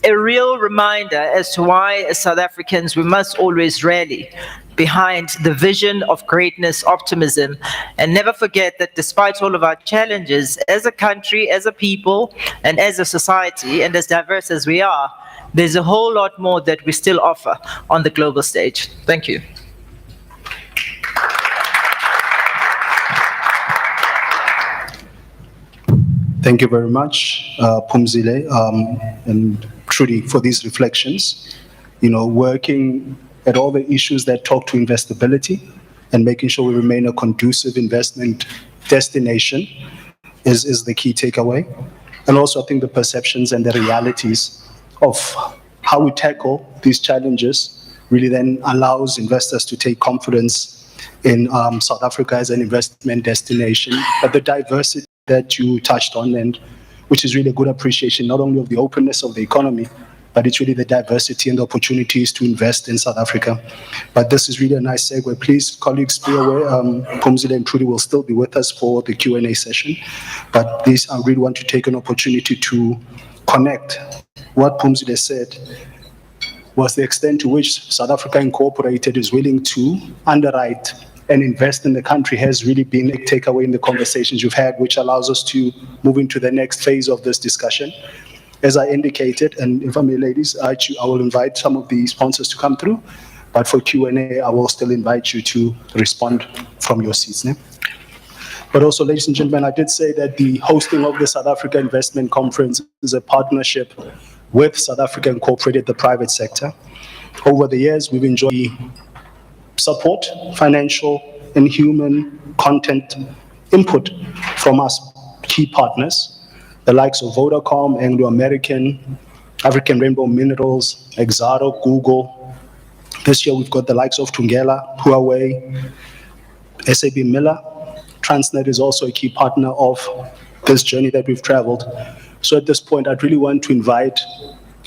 a real reminder as to why, as South Africans, we must always rally behind the vision of greatness, optimism, and never forget that despite all of our challenges, as a country, as a people, and as a society, and as diverse as we are, there's a whole lot more that we still offer on the global stage. Thank you. Thank you very much, Phumzile and Trudi, for these reflections. You know, working at all the issues that talk to investability and making sure we remain a conducive investment destination is the key takeaway. And also, I think the perceptions and the realities of how we tackle these challenges really then allows investors to take confidence in South Africa as an investment destination, but the diversity that you touched on, and which is really a good appreciation not only of the openness of the economy, but it's really the diversity and the opportunities to invest in South Africa. But this is really a nice segue. Please, colleagues, be aware, Phumzile and Trudi will still be with us for the Q&A session. But please, I really want to take an opportunity to connect what Phumzile said was the extent to which South Africa Incorporated is willing to underwrite and invest in the country has really been a takeaway in the conversations you've had, which allows us to move into the next phase of this discussion. As I indicated, and if I may, ladies, I will invite some of the sponsors to come through, but for Q&A, I will still invite you to respond from your seats. But also, ladies and gentlemen, I did say that the hosting of the South Africa Investment Conference is a partnership with South Africa Incorporated, the private sector. Over the years, we've enjoyed support, financial and human content input from our key partners, the likes of Vodacom, Anglo American, African Rainbow Minerals, Exxaro, Google. This year we've got the likes of Thungela, Huawei, SAB Miller. Transnet is also a key partner of this journey that we've traveled. So at this point, I'd really want to invite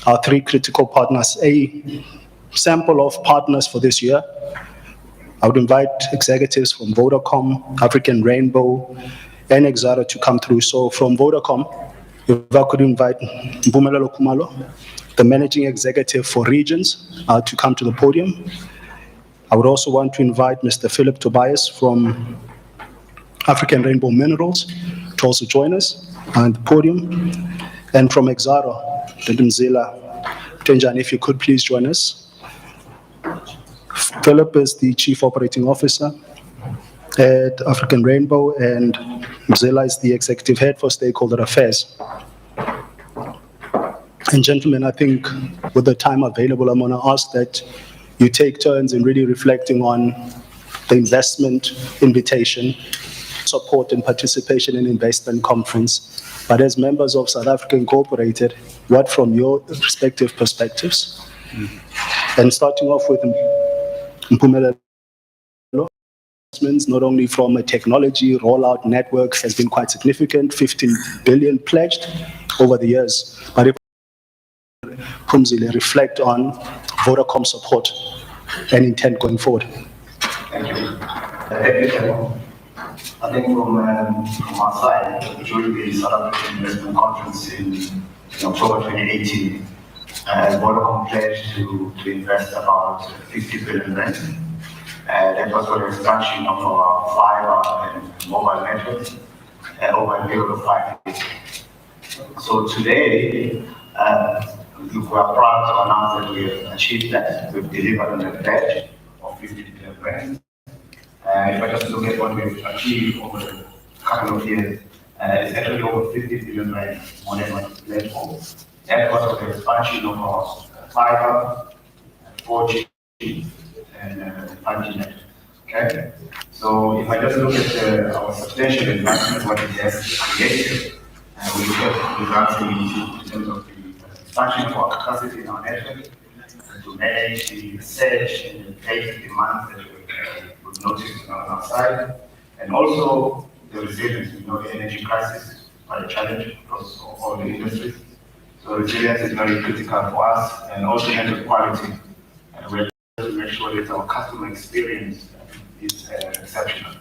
our three critical partners, a sample of partners for this year. I would invite executives from Vodacom, African Rainbow, and Exxaro to come through. So from Vodacom, if I could invite Mpumelelo Khumalo, the managing executive for regions, to come to the podium. I would also want to invite Mr. Philip Tobias from African Rainbow Minerals to also join us on the podium. And from Exxaro, Ndimzila Tenjani, if you could please join us. Philip is the Chief Operating Officer at African Rainbow, and Mzila is the Executive Head for Stakeholder Affairs. And gentlemen, I think with the time available, I'm going to ask that you take turns in really reflecting on the investment invitation, support and participation in investment conference. But as members of South Africa Incorporated, what from your respective perspectives? And starting off with Mpumelelo, not only from a technology rollout network has been quite significant, 15 billion pledged over the years. But if Phumzile reflect on Vodacom support and intent going forward. Thank you. I think from our side, during the South African Investment Conference in October 2018, Vodacom pledged to invest about 50 billion rand. That was for the expansion of our fiber and mobile networks over a period of 5 years. So today, we are proud to announce that we have achieved that. We've delivered on a pledge of 50 billion rand. If I just look at what we've achieved over a couple of years, it's actually over 50 billion rand more than what we pledged for. That was the expansion of our fiber, 4G, and 5G network. Okay? So if I just look at our substantial investment, what it has created, we look at results in terms of the expansion of our capacity in our network, to manage the surge and the data demands that we've noticed on our side, and also the resilience. We know the energy crisis is quite a challenge across all the industries. So resilience is very critical for us, and also network quality. And we have to make sure that our customer experience is exceptional.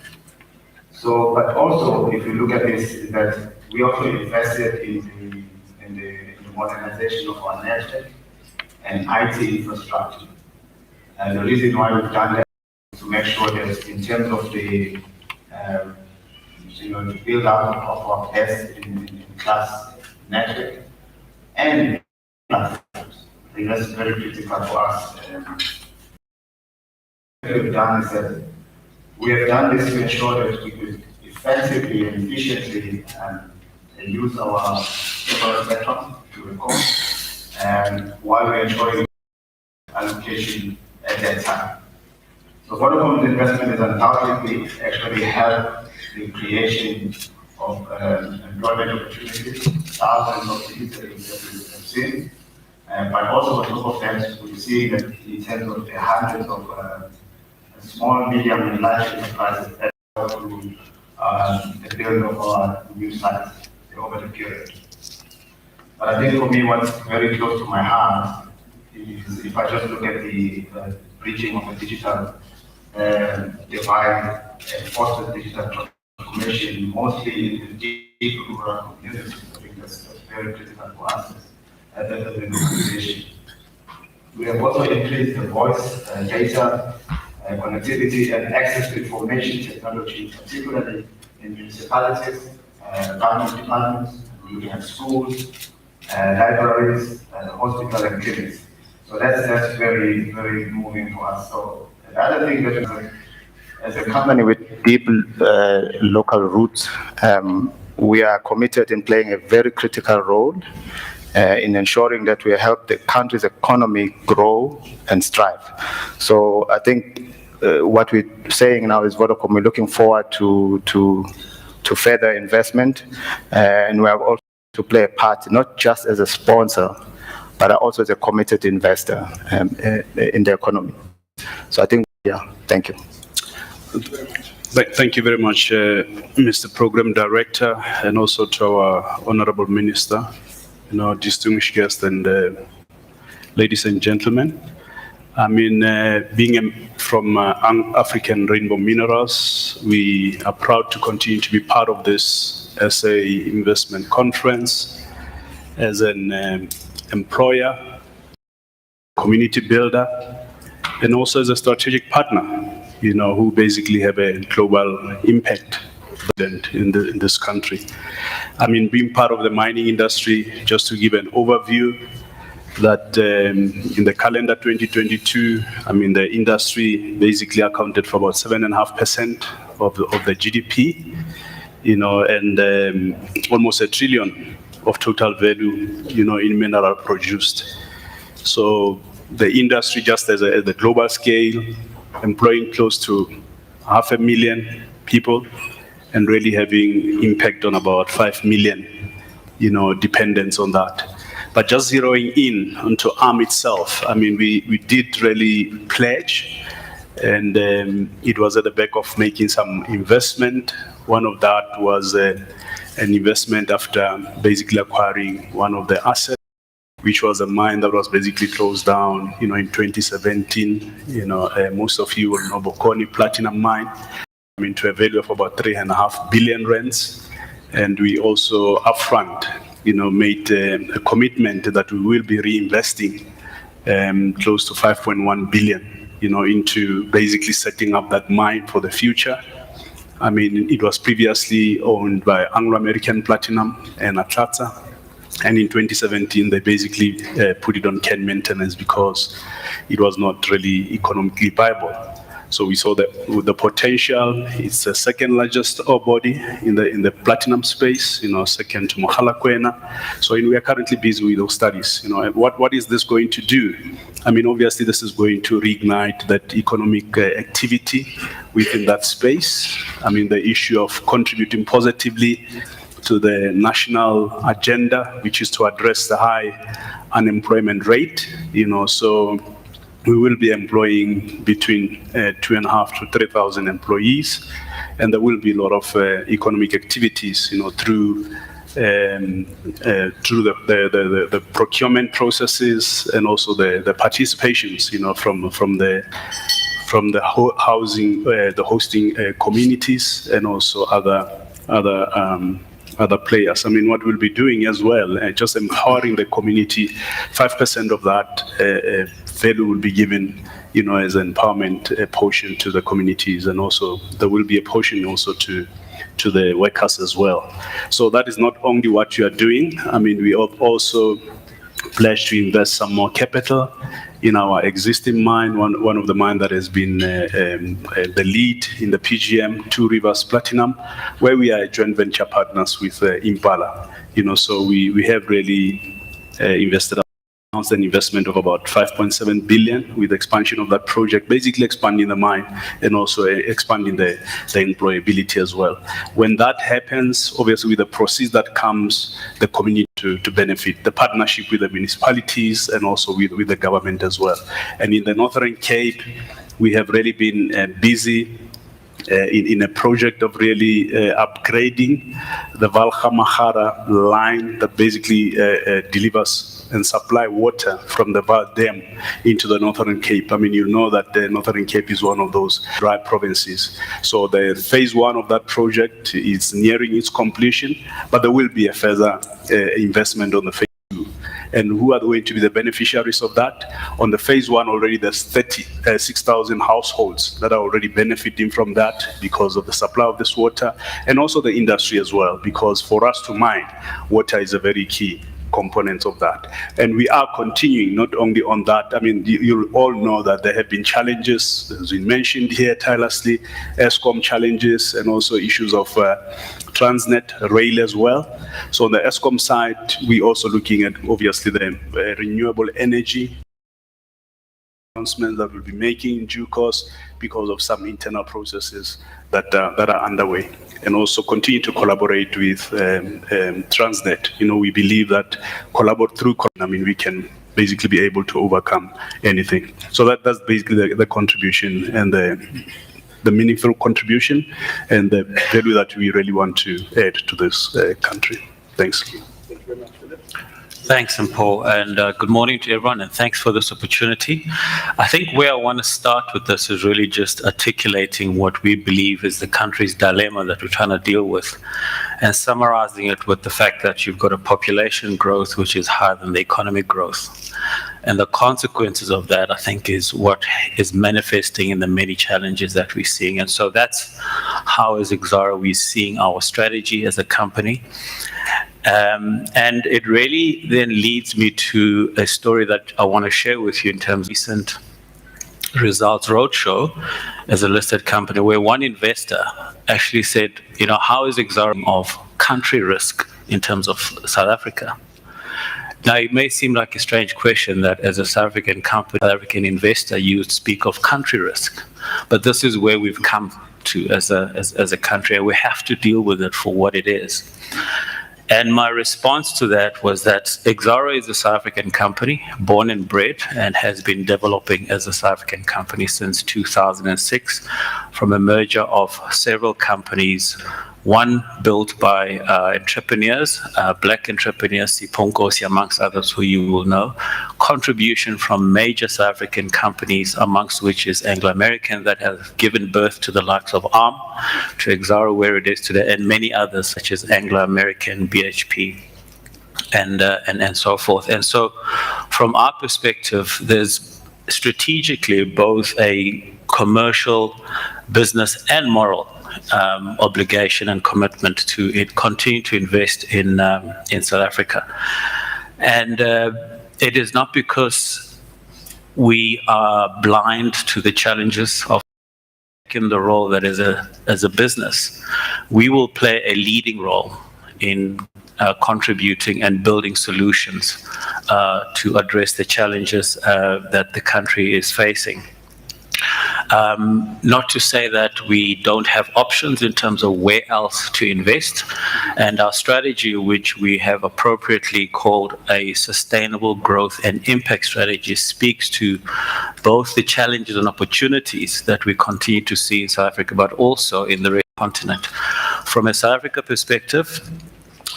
So, but also, if you look at this, is that we also invested in the modernization of our network and IT infrastructure. And the reason why we've done that is to make sure that in terms of the to build out of our best in class network and platforms. I think that's very critical for us. What we've done is that we have done this to ensure that we could effectively and efficiently use our spectrum to record, and while we're ensuring allocation at that time. So Vodacom's investment is undoubtedly actually helped the creation of employment opportunities, thousands of cities that we have seen, but also on top of that, we see that in terms of the hundreds of small, medium, and large enterprises that go through the build of our new sites over the period. But I think for me, what's very close to my heart is if I just look at the bridging of the digital divide and foster digital transformation, mostly in the deep rural communities. I think that's very critical for us as an organization. We have also increased the voice, data, connectivity, and access to information technology, particularly in municipalities, government departments, we have schools, libraries, hospitals, and clinics. So that's very, very moving for us. So the other thing that as a company with deep local roots, we are committed in playing a very critical role in ensuring that we help the country's economy grow and strive. So I think what we're saying now is Vodacom, we're looking forward to further investment, and we have also to play a part, not just as a sponsor, but also as a committed investor in the economy. So I think, yeah, thank you. Thank you very much, Mr. Program Director, and also to our Honorable Minister, distinguished guests, and ladies and gentlemen. I mean, being from African Rainbow Minerals, we are proud to continue to be part of this SA investment conference as an employer, community builder, and also as a strategic partner, who basically have a global impact in this country. I mean, being part of the mining industry, just to give an overview, that in the calendar 2022, I mean, the industry basically accounted for about 7.5% of the GDP, and almost $1 trillion of total value, in mineral produced. So the industry, just as a global scale, employing close to 500,000 people, and really having impact on about 5 million, dependents on that. But just zeroing in onto ARM itself, I mean, we did really pledge, and it was at the back of making some investment. One of that was an investment after basically acquiring one of the assets, which was a mine that was basically closed down, in 2017. Most of you will know Bokoni Platinum Mine, to a value of about 3.5 billion rands. And we also upfront, made a commitment that we will be reinvesting close to 5.1 billion, into basically setting up that mine for the future. I mean, it was previously owned by Anglo American Platinum and Atlanta, And in 2017, they basically put it on care maintenance because it was not really economically viable. So we saw that with the potential, it's the second largest ore body in the platinum space, second to Mogalakwena. So we are currently busy with those studies. And what is this going to do? I mean, obviously, this is going to reignite that economic activity within that space. I mean, the issue of contributing positively to the national agenda, which is to address the high unemployment rate, so we will be employing between 2,500 to 3,000 employees, and there will be a lot of economic activities, through the procurement processes and also the participations, from the housing, the hosting communities, and also other players. I mean, what we'll be doing as well, just empowering the community. 5% of that value will be given, as an empowerment portion to the communities, and also there will be a portion also to the workers as well. So that is not only what you are doing. I mean, we also pledged to invest some more capital in our existing mine, one of the mines that has been the lead in the PGM, Two Rivers Platinum, where we are joint venture partners with Impala. So we have really invested announced an investment of about 5.7 billion with expansion of that project, basically expanding the mine and also expanding the employability as well. When that happens, obviously with the proceeds that comes, the community to benefit, the partnership with the municipalities and also with the government as well. And in the Northern Cape, we have really been busy in a project of really upgrading the Valga-Mahara line that basically delivers and supply water from the Val Dam into the Northern Cape. I mean, you know that the Northern Cape is one of those dry provinces. So the phase 1 of that project is nearing its completion, but there will be a further investment on the phase 2. And who are going to be the beneficiaries of that? On the phase 1 already, there's 36,000 households that are already benefiting from that because of the supply of this water, and also the industry as well, because for us to mine, water is a very key component of that. And we are continuing not only on that. I mean, you all know that there have been challenges, as we mentioned here tirelessly, ESCOM challenges, and also issues of Transnet rail as well. So on the ESCOM side, we're also looking at obviously the renewable energy announcements that we'll be making in due course because of some internal processes that are underway, and also continue to collaborate with Transnet. We believe that we can basically be able to overcome anything. So that's basically the contribution and the meaningful contribution and the value that we really want to add to this country. Thanks. Thank you very much, Philip. Thanks, Paul, and good morning to everyone, and thanks for this opportunity. I think where I want to start with this is really just articulating what we believe is the country's dilemma that we're trying to deal with, and summarizing it with the fact that you've got a population growth which is higher than the economic growth. And the consequences of that, I think, is what is manifesting in the many challenges that we're seeing. And so that's how, as Exxaro, we're seeing our strategy as a company. And it really then leads me to a story that I want to share with you in terms of recent results roadshow as a listed company, where one investor actually said, how is Exxaro of country risk in terms of South Africa? Now, it may seem like a strange question that as a South African company, South African investor, you would speak of country risk, but this is where we've come to as a country, and we have to deal with it for what it is. And my response to that was that Exxaro is a South African company, born and bred, and has been developing as a South African company since 2006 from a merger of several companies, one built by entrepreneurs, black entrepreneurs, Sipho Nkosi, amongst others who you will know, contribution from major South African companies, amongst which is Anglo-American, that have given birth to the likes of ARM, to Exxaro where it is today, and many others such as Anglo-American, BHP, and so forth. And so from our perspective, there's strategically both a commercial, business, and moral obligation and commitment to continue to invest in South Africa. And it is not because we are blind to the challenges of taking the role that as a business. We will play a leading role in contributing and building solutions to address the challenges that the country is facing. Not to say that we don't have options in terms of where else to invest, and our strategy, which we have appropriately called a sustainable growth and impact strategy, speaks to both the challenges and opportunities that we continue to see in South Africa, but also in the continent. From a South Africa perspective,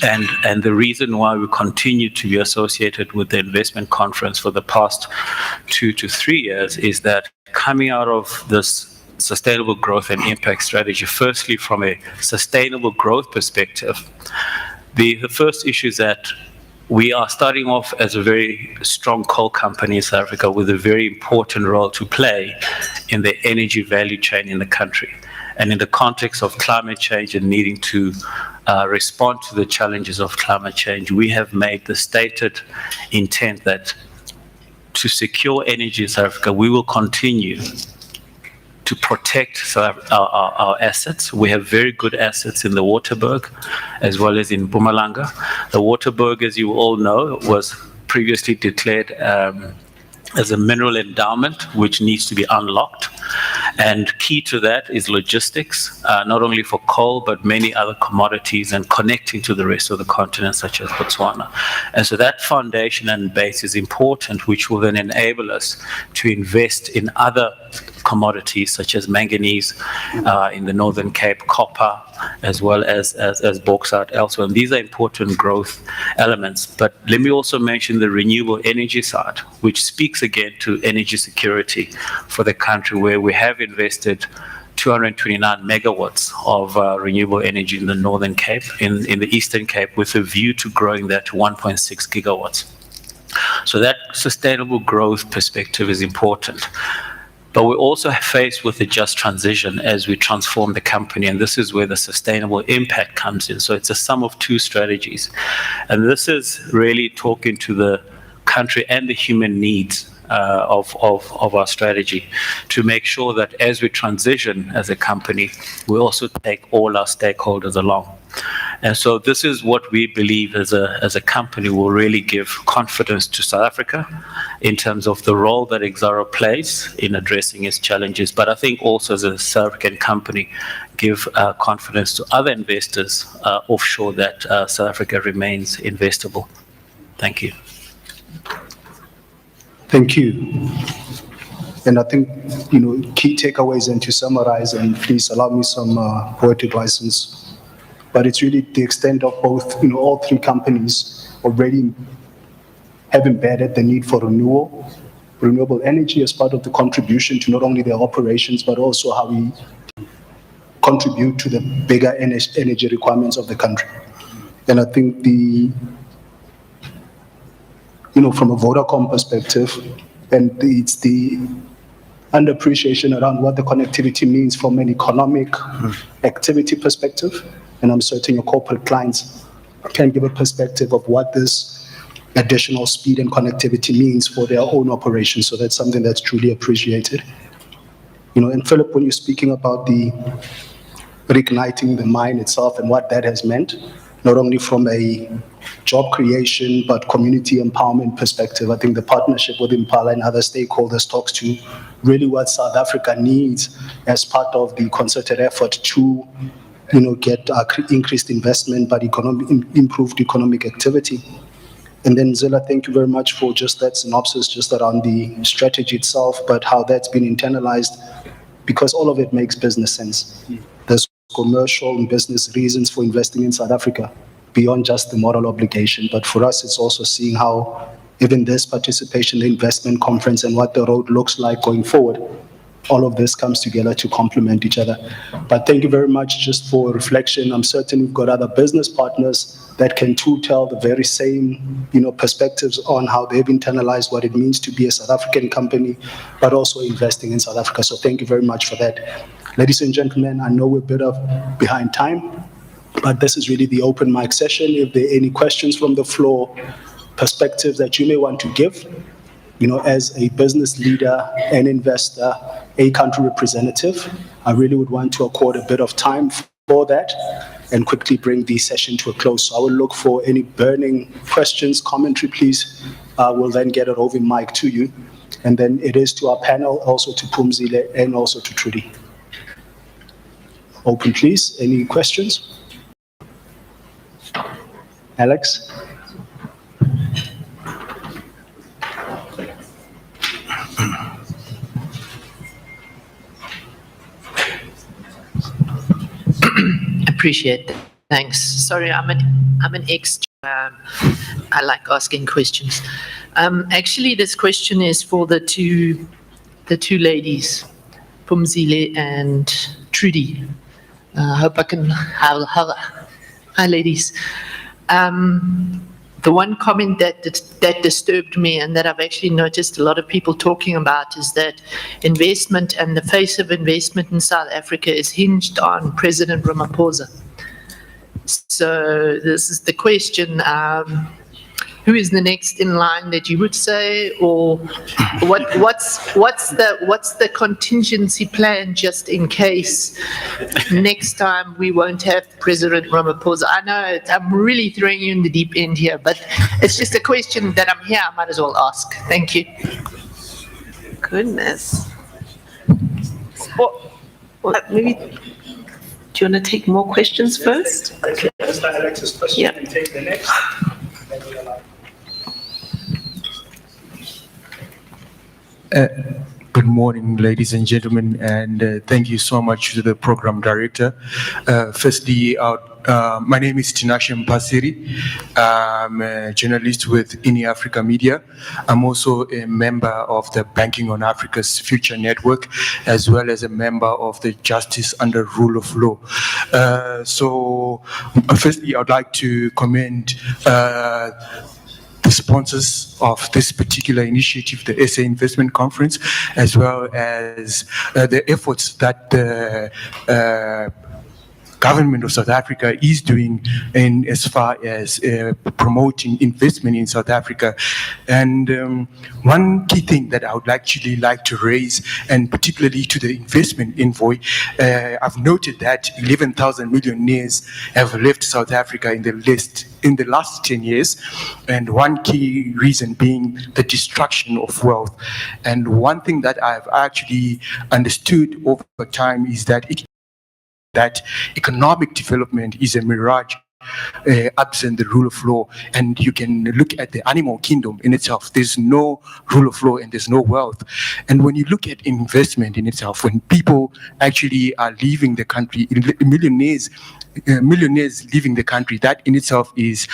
and the reason why we continue to be associated with the investment conference for the past 2 to 3 years is that coming out of this sustainable growth and impact strategy, firstly, from a sustainable growth perspective, the first issue is that we are starting off as a very strong coal company in South Africa with a very important role to play in the energy value chain in the country. And in the context of climate change and needing to respond to the challenges of climate change, we have made the stated intent that to secure energy in South Africa, we will continue to protect our assets. We have very good assets in the Waterberg as well as in Mpumalanga. The Waterberg, as you all know, was previously declared as a mineral endowment which needs to be unlocked. And key to that is logistics, not only for coal, but many other commodities and connecting to the rest of the continent, such as Botswana. And so that foundation and base is important, which will then enable us to invest in other commodities such as manganese in the Northern Cape, copper, as well as bauxite elsewhere. And these are important growth elements. But let me also mention the renewable energy side, which speaks again to energy security for the country, where we have invested 229 megawatts of renewable energy in the Northern Cape, in the Eastern Cape, with a view to growing that to 1.6 gigawatts. So that sustainable growth perspective is important. But we're also faced with a just transition as we transform the company, and this is where the sustainable impact comes in. So it's a sum of two strategies. And this is really talking to the country and the human needs of our strategy, to make sure that as we transition as a company, we also take all our stakeholders along. And so this is what we believe as a company will really give confidence to South Africa in terms of the role that Exxaro plays in addressing its challenges. But I think also as a South African company, give confidence to other investors offshore that South Africa remains investable. Thank you. Thank you. And I think, key takeaways, and to summarize, and please allow me some poetic license, but it's really the extent of both, all three companies already have embedded the need for renewable energy as part of the contribution to not only their operations, but also how we contribute to the bigger energy requirements of the country. And I think from a Vodacom perspective, and it's the underappreciation around what the connectivity means from an economic activity perspective. And I'm certain your corporate clients can give a perspective of what this additional speed and connectivity means for their own operations. So that's something that's truly appreciated. And Philip, when you're speaking about the reigniting the mine itself and what that has meant, not only from a job creation, but community empowerment perspective, I think the partnership with Impala and other stakeholders talks to really what South Africa needs as part of the concerted effort to get increased investment, but improved economic activity. And then Zilla, thank you very much for just that synopsis, just around the strategy itself, but how that's been internalized, because all of it makes business sense. There's commercial and business reasons for investing in South Africa beyond just the moral obligation. But for us, it's also seeing how even this participation, the investment conference, and what the road looks like going forward, all of this comes together to complement each other. But thank you very much just for reflection. I'm certain we've got other business partners that can too tell the very same, perspectives on how they've internalized what it means to be a South African company, but also investing in South Africa. So thank you very much for that. Ladies and gentlemen, I know we're a bit behind time, but this is really the open mic session. If there are any questions from the floor, perspectives that you may want to give, as a business leader, an investor, a country representative, I really would want to accord a bit of time for that and quickly bring the session to a close. So I will look for any burning questions, commentary, please. We'll then get it over mic to you. And then it is to our panel, also to Phumzile and also to Trudi. Open, please. Any questions? Alex? Appreciate that. Thanks. Sorry, I'm an ex. I like asking questions. Actually, this question is for the two ladies, Phumzile and Trudi. I hope I can. Hi, ladies. The one comment that disturbed me and that I've actually noticed a lot of people talking about is that investment and the face of investment in South Africa is hinged on President Ramaphosa. So this is the question, who is the next in line that you would say, or what's the contingency plan just in case next time we won't have President Ramaphosa? I know I'm really throwing you in the deep end here, but it's just a question that I'm here, I might as well ask. Thank you. Goodness. Well, maybe, do you want to take more questions first? Okay, Mr. Alex's question, Yeah. and take the next. Good morning, ladies and gentlemen, and thank you so much to the program director. Firstly, my name is Tinashe Mpasiri. I'm a journalist with INI Africa Media. I'm also a member of the Banking on Africa's Future Network, as well as a member of the Justice Under Rule of Law. Firstly, I'd like to commend the sponsors of this particular initiative, the SA Investment Conference, as well as the efforts that the government of South Africa is doing in as far as promoting investment in South Africa. And one key thing that I would actually like to raise, and particularly to the investment envoy, I've noted that 11,000 millionaires have left South Africa in the last 10 years, and one key reason being the destruction of wealth. And one thing that I've actually understood over time is that economic development is a mirage absent the rule of law. And you can look at the animal kingdom in itself. There's no rule of law and there's no wealth. And when you look at investment in itself, when people actually are leaving the country, millionaires leaving the country, that in itself is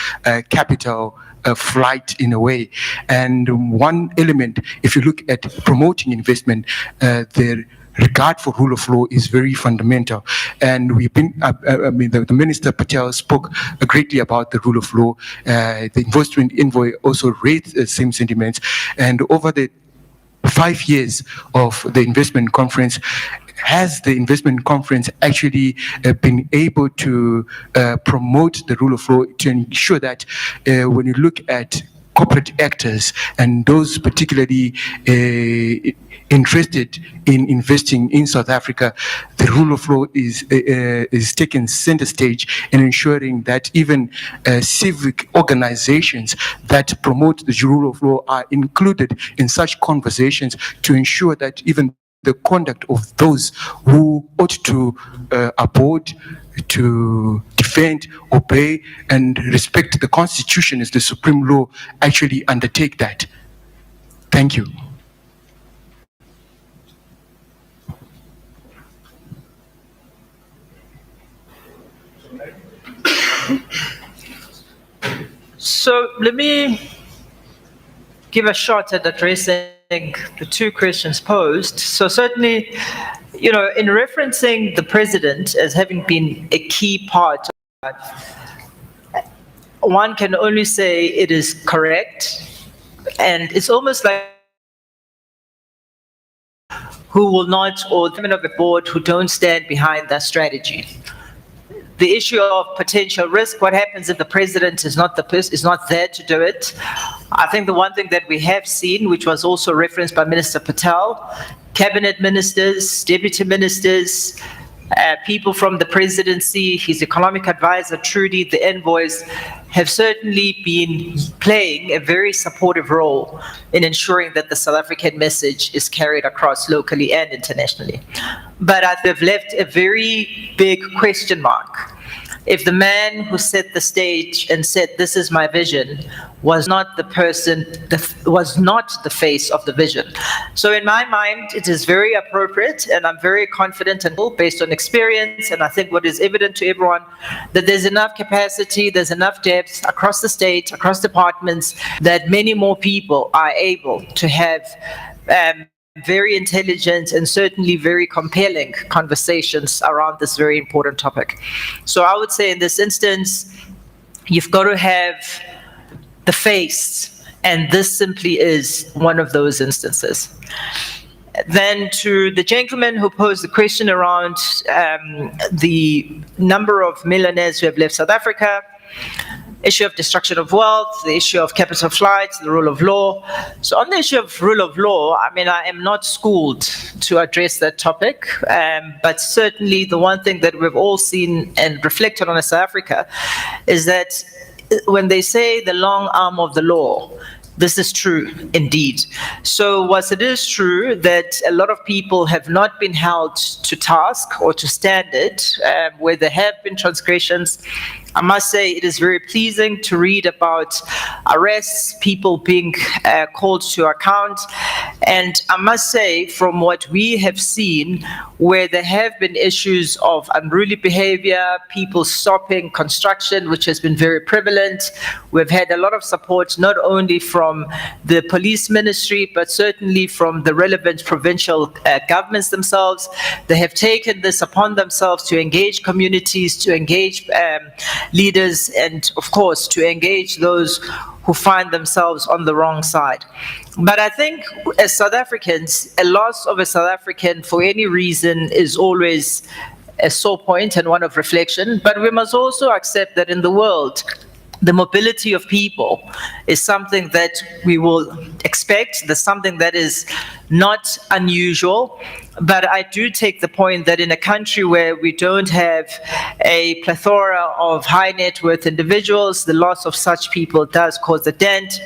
capital flight in a way. And one element, if you look at promoting investment, the regard for rule of law is very fundamental. And we've been, the Minister Patel spoke greatly about the rule of law. The investment envoy also raised the same sentiments. And over the 5 years of the investment conference, has the investment conference actually been able to promote the rule of law to ensure that when you look at corporate actors and those particularly interested in investing in South Africa, the rule of law is taken center stage in ensuring that even civic organizations that promote the rule of law are included in such conversations to ensure that even the conduct of those who ought to uphold, to defend, obey, and respect the Constitution as the supreme law actually undertake that. Thank you. So let me give a shot at addressing the two questions posed. So certainly, in referencing the president as having been a key part of that, one can only say it is correct. And it's almost like who will not, or chairman of a board who don't stand behind that strategy. The issue of potential risk, what happens if the president is not there to do it? I think the one thing that we have seen, which was also referenced by Minister Patel, cabinet ministers, deputy ministers, people from the presidency, his economic advisor, Trudi, the envoys, have certainly been playing a very supportive role in ensuring that the South African message is carried across locally and internationally. But they've left a very big question mark. If the man who set the stage and said, "This is my vision," was not the person, was not the face of the vision. So in my mind, it is very appropriate, and I'm very confident and based on experience, and I think what is evident to everyone, that there's enough capacity, there's enough depth across the state, across departments, that many more people are able to have very intelligent and certainly very compelling conversations around this very important topic. So I would say in this instance, you've got to have the face, and this simply is one of those instances. Then to the gentleman who posed the question around the number of millionaires who have left South Africa, issue of destruction of wealth, the issue of capital flight, the rule of law. So on the issue of rule of law, I mean, I am not schooled to address that topic, but certainly the one thing that we've all seen and reflected on in South Africa is that when they say the long arm of the law, this is true indeed. So whilst it is true that a lot of people have not been held to task or to standard where there have been transgressions, I must say it is very pleasing to read about arrests, people being called to account. And I must say, from what we have seen, where there have been issues of unruly behavior, people stopping construction, which has been very prevalent, we've had a lot of support not only from the police ministry, but certainly from the relevant provincial governments themselves. They have taken this upon themselves to engage communities, to engage leaders, and of course to engage those who find themselves on the wrong side. But I think as South Africans, a loss of a South African for any reason is always a sore point and one of reflection. But we must also accept that in the world, the mobility of people is something that we will expect. There's something that is not unusual. But I do take the point that in a country where we don't have a plethora of high net worth individuals, the loss of such people does cause a dent.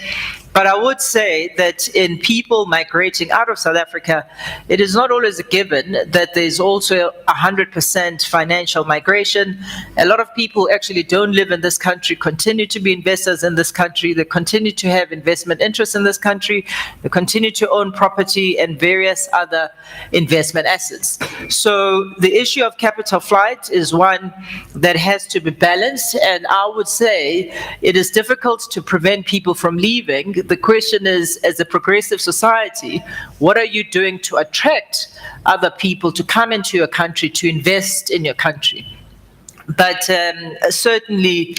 But I would say that in people migrating out of South Africa, it is not always a given that there's also 100% financial migration. A lot of people actually don't live in this country, continue to be investors in this country, they continue to have investment interests in this country, they continue to own property and various other investment assets. So the issue of capital flight is one that has to be balanced, and I would say it is difficult to prevent people from leaving. The question is, as a progressive society, what are you doing to attract other people to come into your country, to invest in your country? But certainly,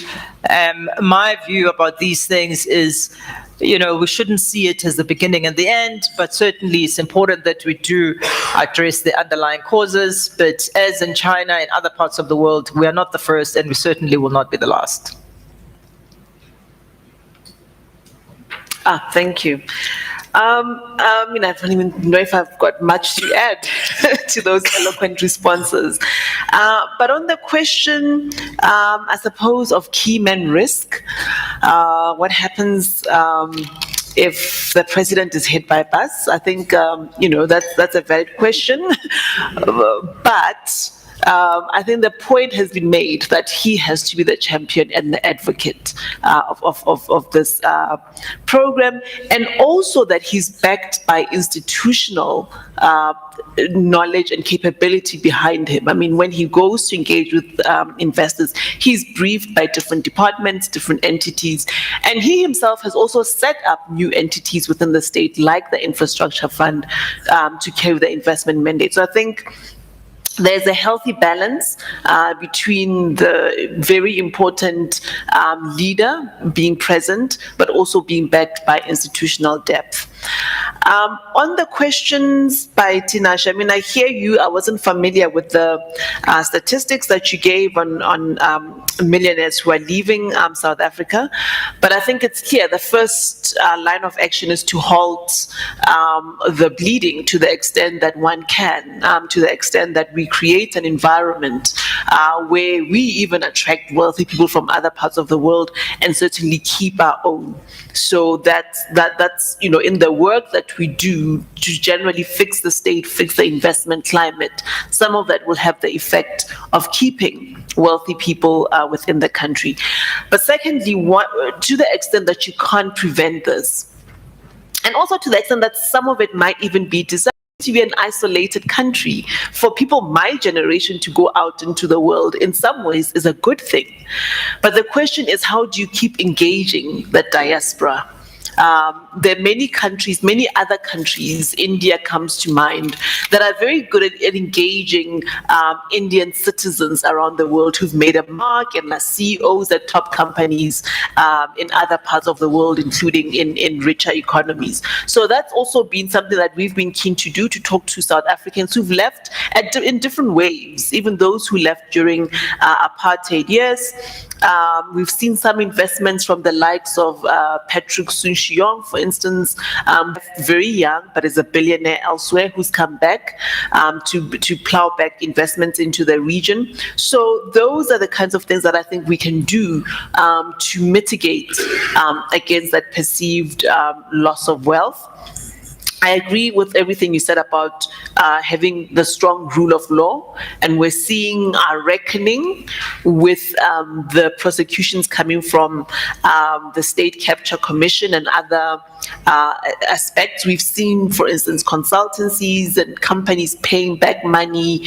my view about these things is, you know, we shouldn't see it as the beginning and the end, but certainly it's important that we do address the underlying causes. But as in China and other parts of the world, we are not the first, and we certainly will not be the last. Thank you. I mean, I don't even know if I've got much to add to those eloquent responses. But on the question, I suppose, of key man risk, what happens if the president is hit by a bus? I think, you know, that's a valid question. But I think the point has been made that he has to be the champion and the advocate of this program, and also that he's backed by institutional knowledge and capability behind him. I mean, when he goes to engage with investors, he's briefed by different departments, different entities, and he himself has also set up new entities within the state, like the infrastructure fund, to carry the investment mandate. So I think there's a healthy balance between the very important leader being present, but also being backed by institutional depth. On the questions by Tinashe, I mean, I hear you. I wasn't familiar with the statistics that you gave on millionaires who are leaving South Africa, but I think it's clear the first line of action is to halt the bleeding to the extent that one can, to the extent that we create an environment where we even attract wealthy people from other parts of the world and certainly keep our own. So that's in the work that we do to generally fix the state, fix the investment climate. Some of that will have the effect of keeping wealthy people within the country. But secondly, to the extent that you can't prevent this, and also to the extent that some of it might even be designed to be an isolated country, for people my generation to go out into the world in some ways is a good thing. But the question is, how do you keep engaging the diaspora? There are many countries, many other countries, India comes to mind, that are very good at engaging Indian citizens around the world who've made a mark and are CEOs at top companies in other parts of the world, including in richer economies. So that's also been something that we've been keen to do, to talk to South Africans who've left in different waves, even those who left during apartheid years. We've seen some investments from the likes of Patrick Soon-Shiong, for instance, very young, but is a billionaire elsewhere, who's come back to plow back investments into the region. So those are the kinds of things that I think we can do to mitigate against that perceived loss of wealth. I agree with everything you said about having the strong rule of law, and we're seeing a reckoning with the prosecutions coming from the State Capture Commission and other aspects. We've seen, for instance, consultancies and companies paying back money,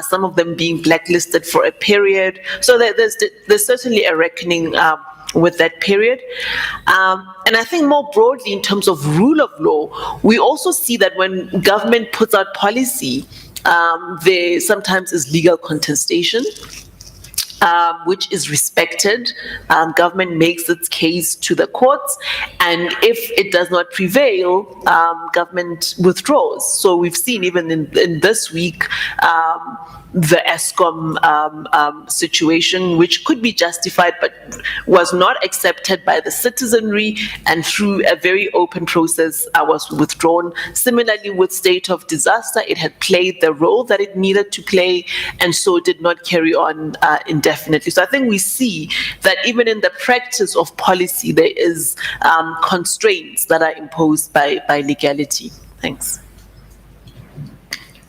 some of them being blacklisted for a period. So there's certainly a reckoning with that period. And I think more broadly, in terms of rule of law, we also see that when government puts out policy, there sometimes is legal contestation, which is respected. Government makes its case to the courts, and if it does not prevail, government withdraws. So we've seen even in this week, the ESCOM situation, which could be justified but was not accepted by the citizenry, and through a very open process was withdrawn. Similarly, with state of disaster, it had played the role that it needed to play, and so did not carry on indefinitely. So I think we see that even in the practice of policy, there is constraints that are imposed by legality. Thanks.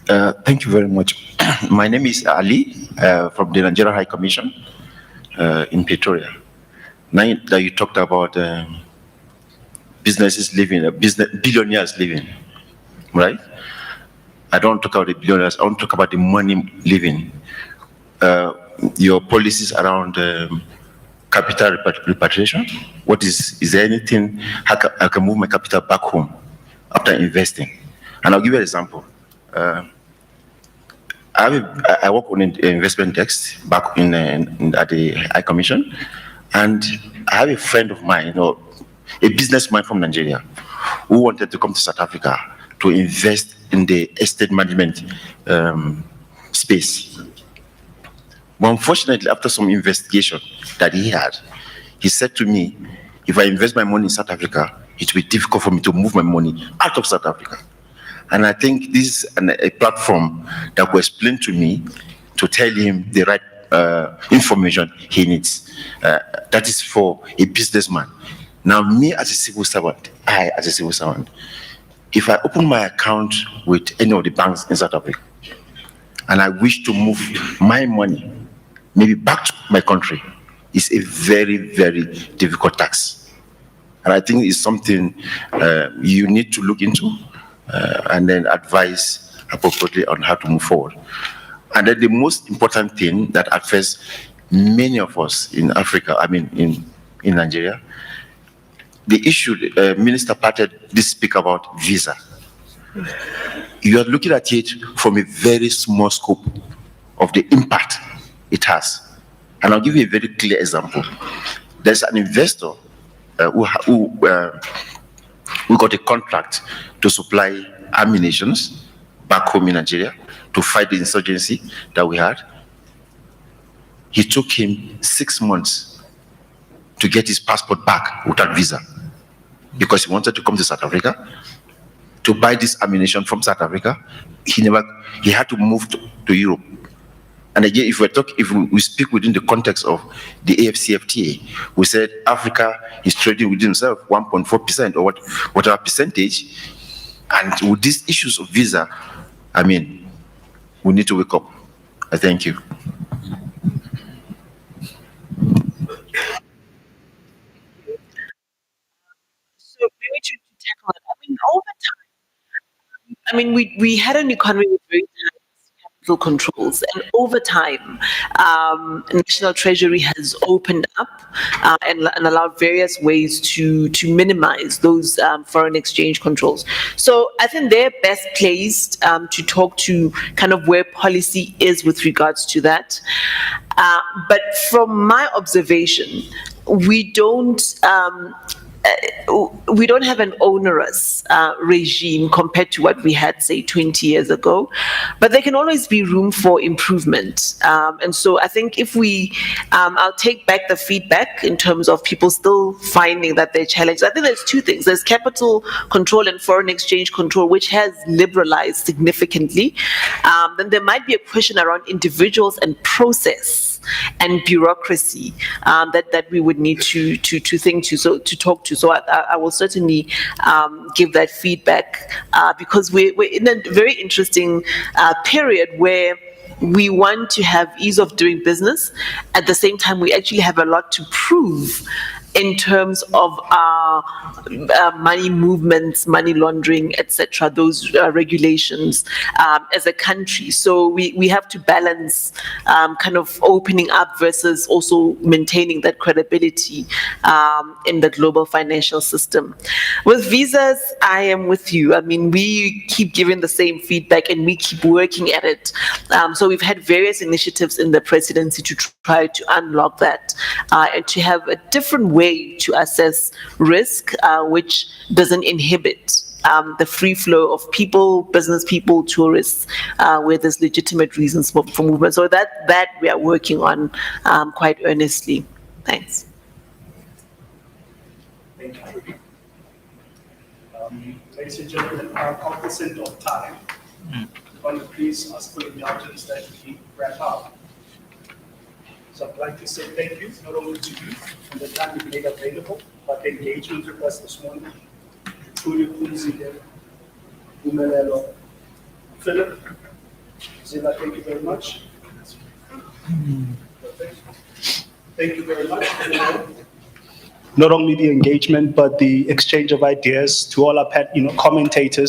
Thank you very much. My name is Ali from the Nigeria High Commission in Pretoria. Now that you talked about businesses living, billionaires living, right? I don't talk about the billionaires, I want to talk about the money living. Your policies around capital repatriation. What is there anything, I can move my capital back home after investing? And I'll give you an example. I work on an investment desk back at the High Commission, and I have a friend of mine, a businessman from Nigeria, who wanted to come to South Africa to invest in the estate management space. But unfortunately, after some investigation that he had, he said to me, if I invest my money in South Africa, it will be difficult for me to move my money out of South Africa. And I think this is a platform that will explain to me, to tell him the right information he needs. That is for a businessman. Now, me as a civil servant, if I open my account with any of the banks in South Africa, and I wish to move my money, maybe back to my country, it's a very, very difficult task. And I think it's something you need to look into. And then advise appropriately on how to move forward. And then the most important thing that affects many of us in Africa, in Nigeria, the issue, Minister Patel did speak about visa. You are looking at it from a very small scope of the impact it has. And I'll give you a very clear example. There's an investor who We got a contract to supply ammunition back home in Nigeria to fight the insurgency that we had. It took him 6 months to get his passport back without visa because he wanted to come to South Africa to buy this ammunition from South Africa. He had to move to Europe. And again, if we speak within the context of the AFCFTA, we said Africa is trading within itself 1.4% or whatever percentage. And with these issues of visa, I mean, we need to wake up. I thank you. So maybe to tackle it, I mean, over time, I mean, we had an economy with very tight capital controls, and over time, National Treasury has opened up and allowed various ways to minimize those foreign exchange controls. So I think they're best placed to talk to kind of where policy is with regards to that. But from my observation, we don't have an onerous regime compared to what we had, say, 20 years ago, but there can always be room for improvement. And so I think if I'll take back the feedback in terms of people still finding that they're challenged. I think there's two things. There's capital control and foreign exchange control, which has liberalized significantly. Then there might be a question around individuals and process and bureaucracy that we would need to think to talk to. So I will certainly give that feedback because we're in a very interesting period where we want to have ease of doing business. At the same time, we actually have a lot to prove in terms of money movements, money laundering, etc., those regulations as a country. So we have to balance kind of opening up versus also maintaining that credibility in the global financial system. With visas, I am with you. I mean, we keep giving the same feedback and we keep working at it. So we've had various initiatives in the presidency to try to unlock that and to have a different way to assess risk, which doesn't inhibit the free flow of people, business people, tourists, where there's legitimate reasons for movement. So that we are working on quite earnestly. Thanks. Thank you. Ladies and gentlemen, I'm cognizant of time. I want to please ask for indulgence that we wrap up. So I'd like to say thank you, not only to you and the time you made available, but the engagement request this morning. Trudi Makhaya, Umelelo, Philip, Zila, thank you very much. Thank you very much. Not only the engagement, but the exchange of ideas to all our commentators.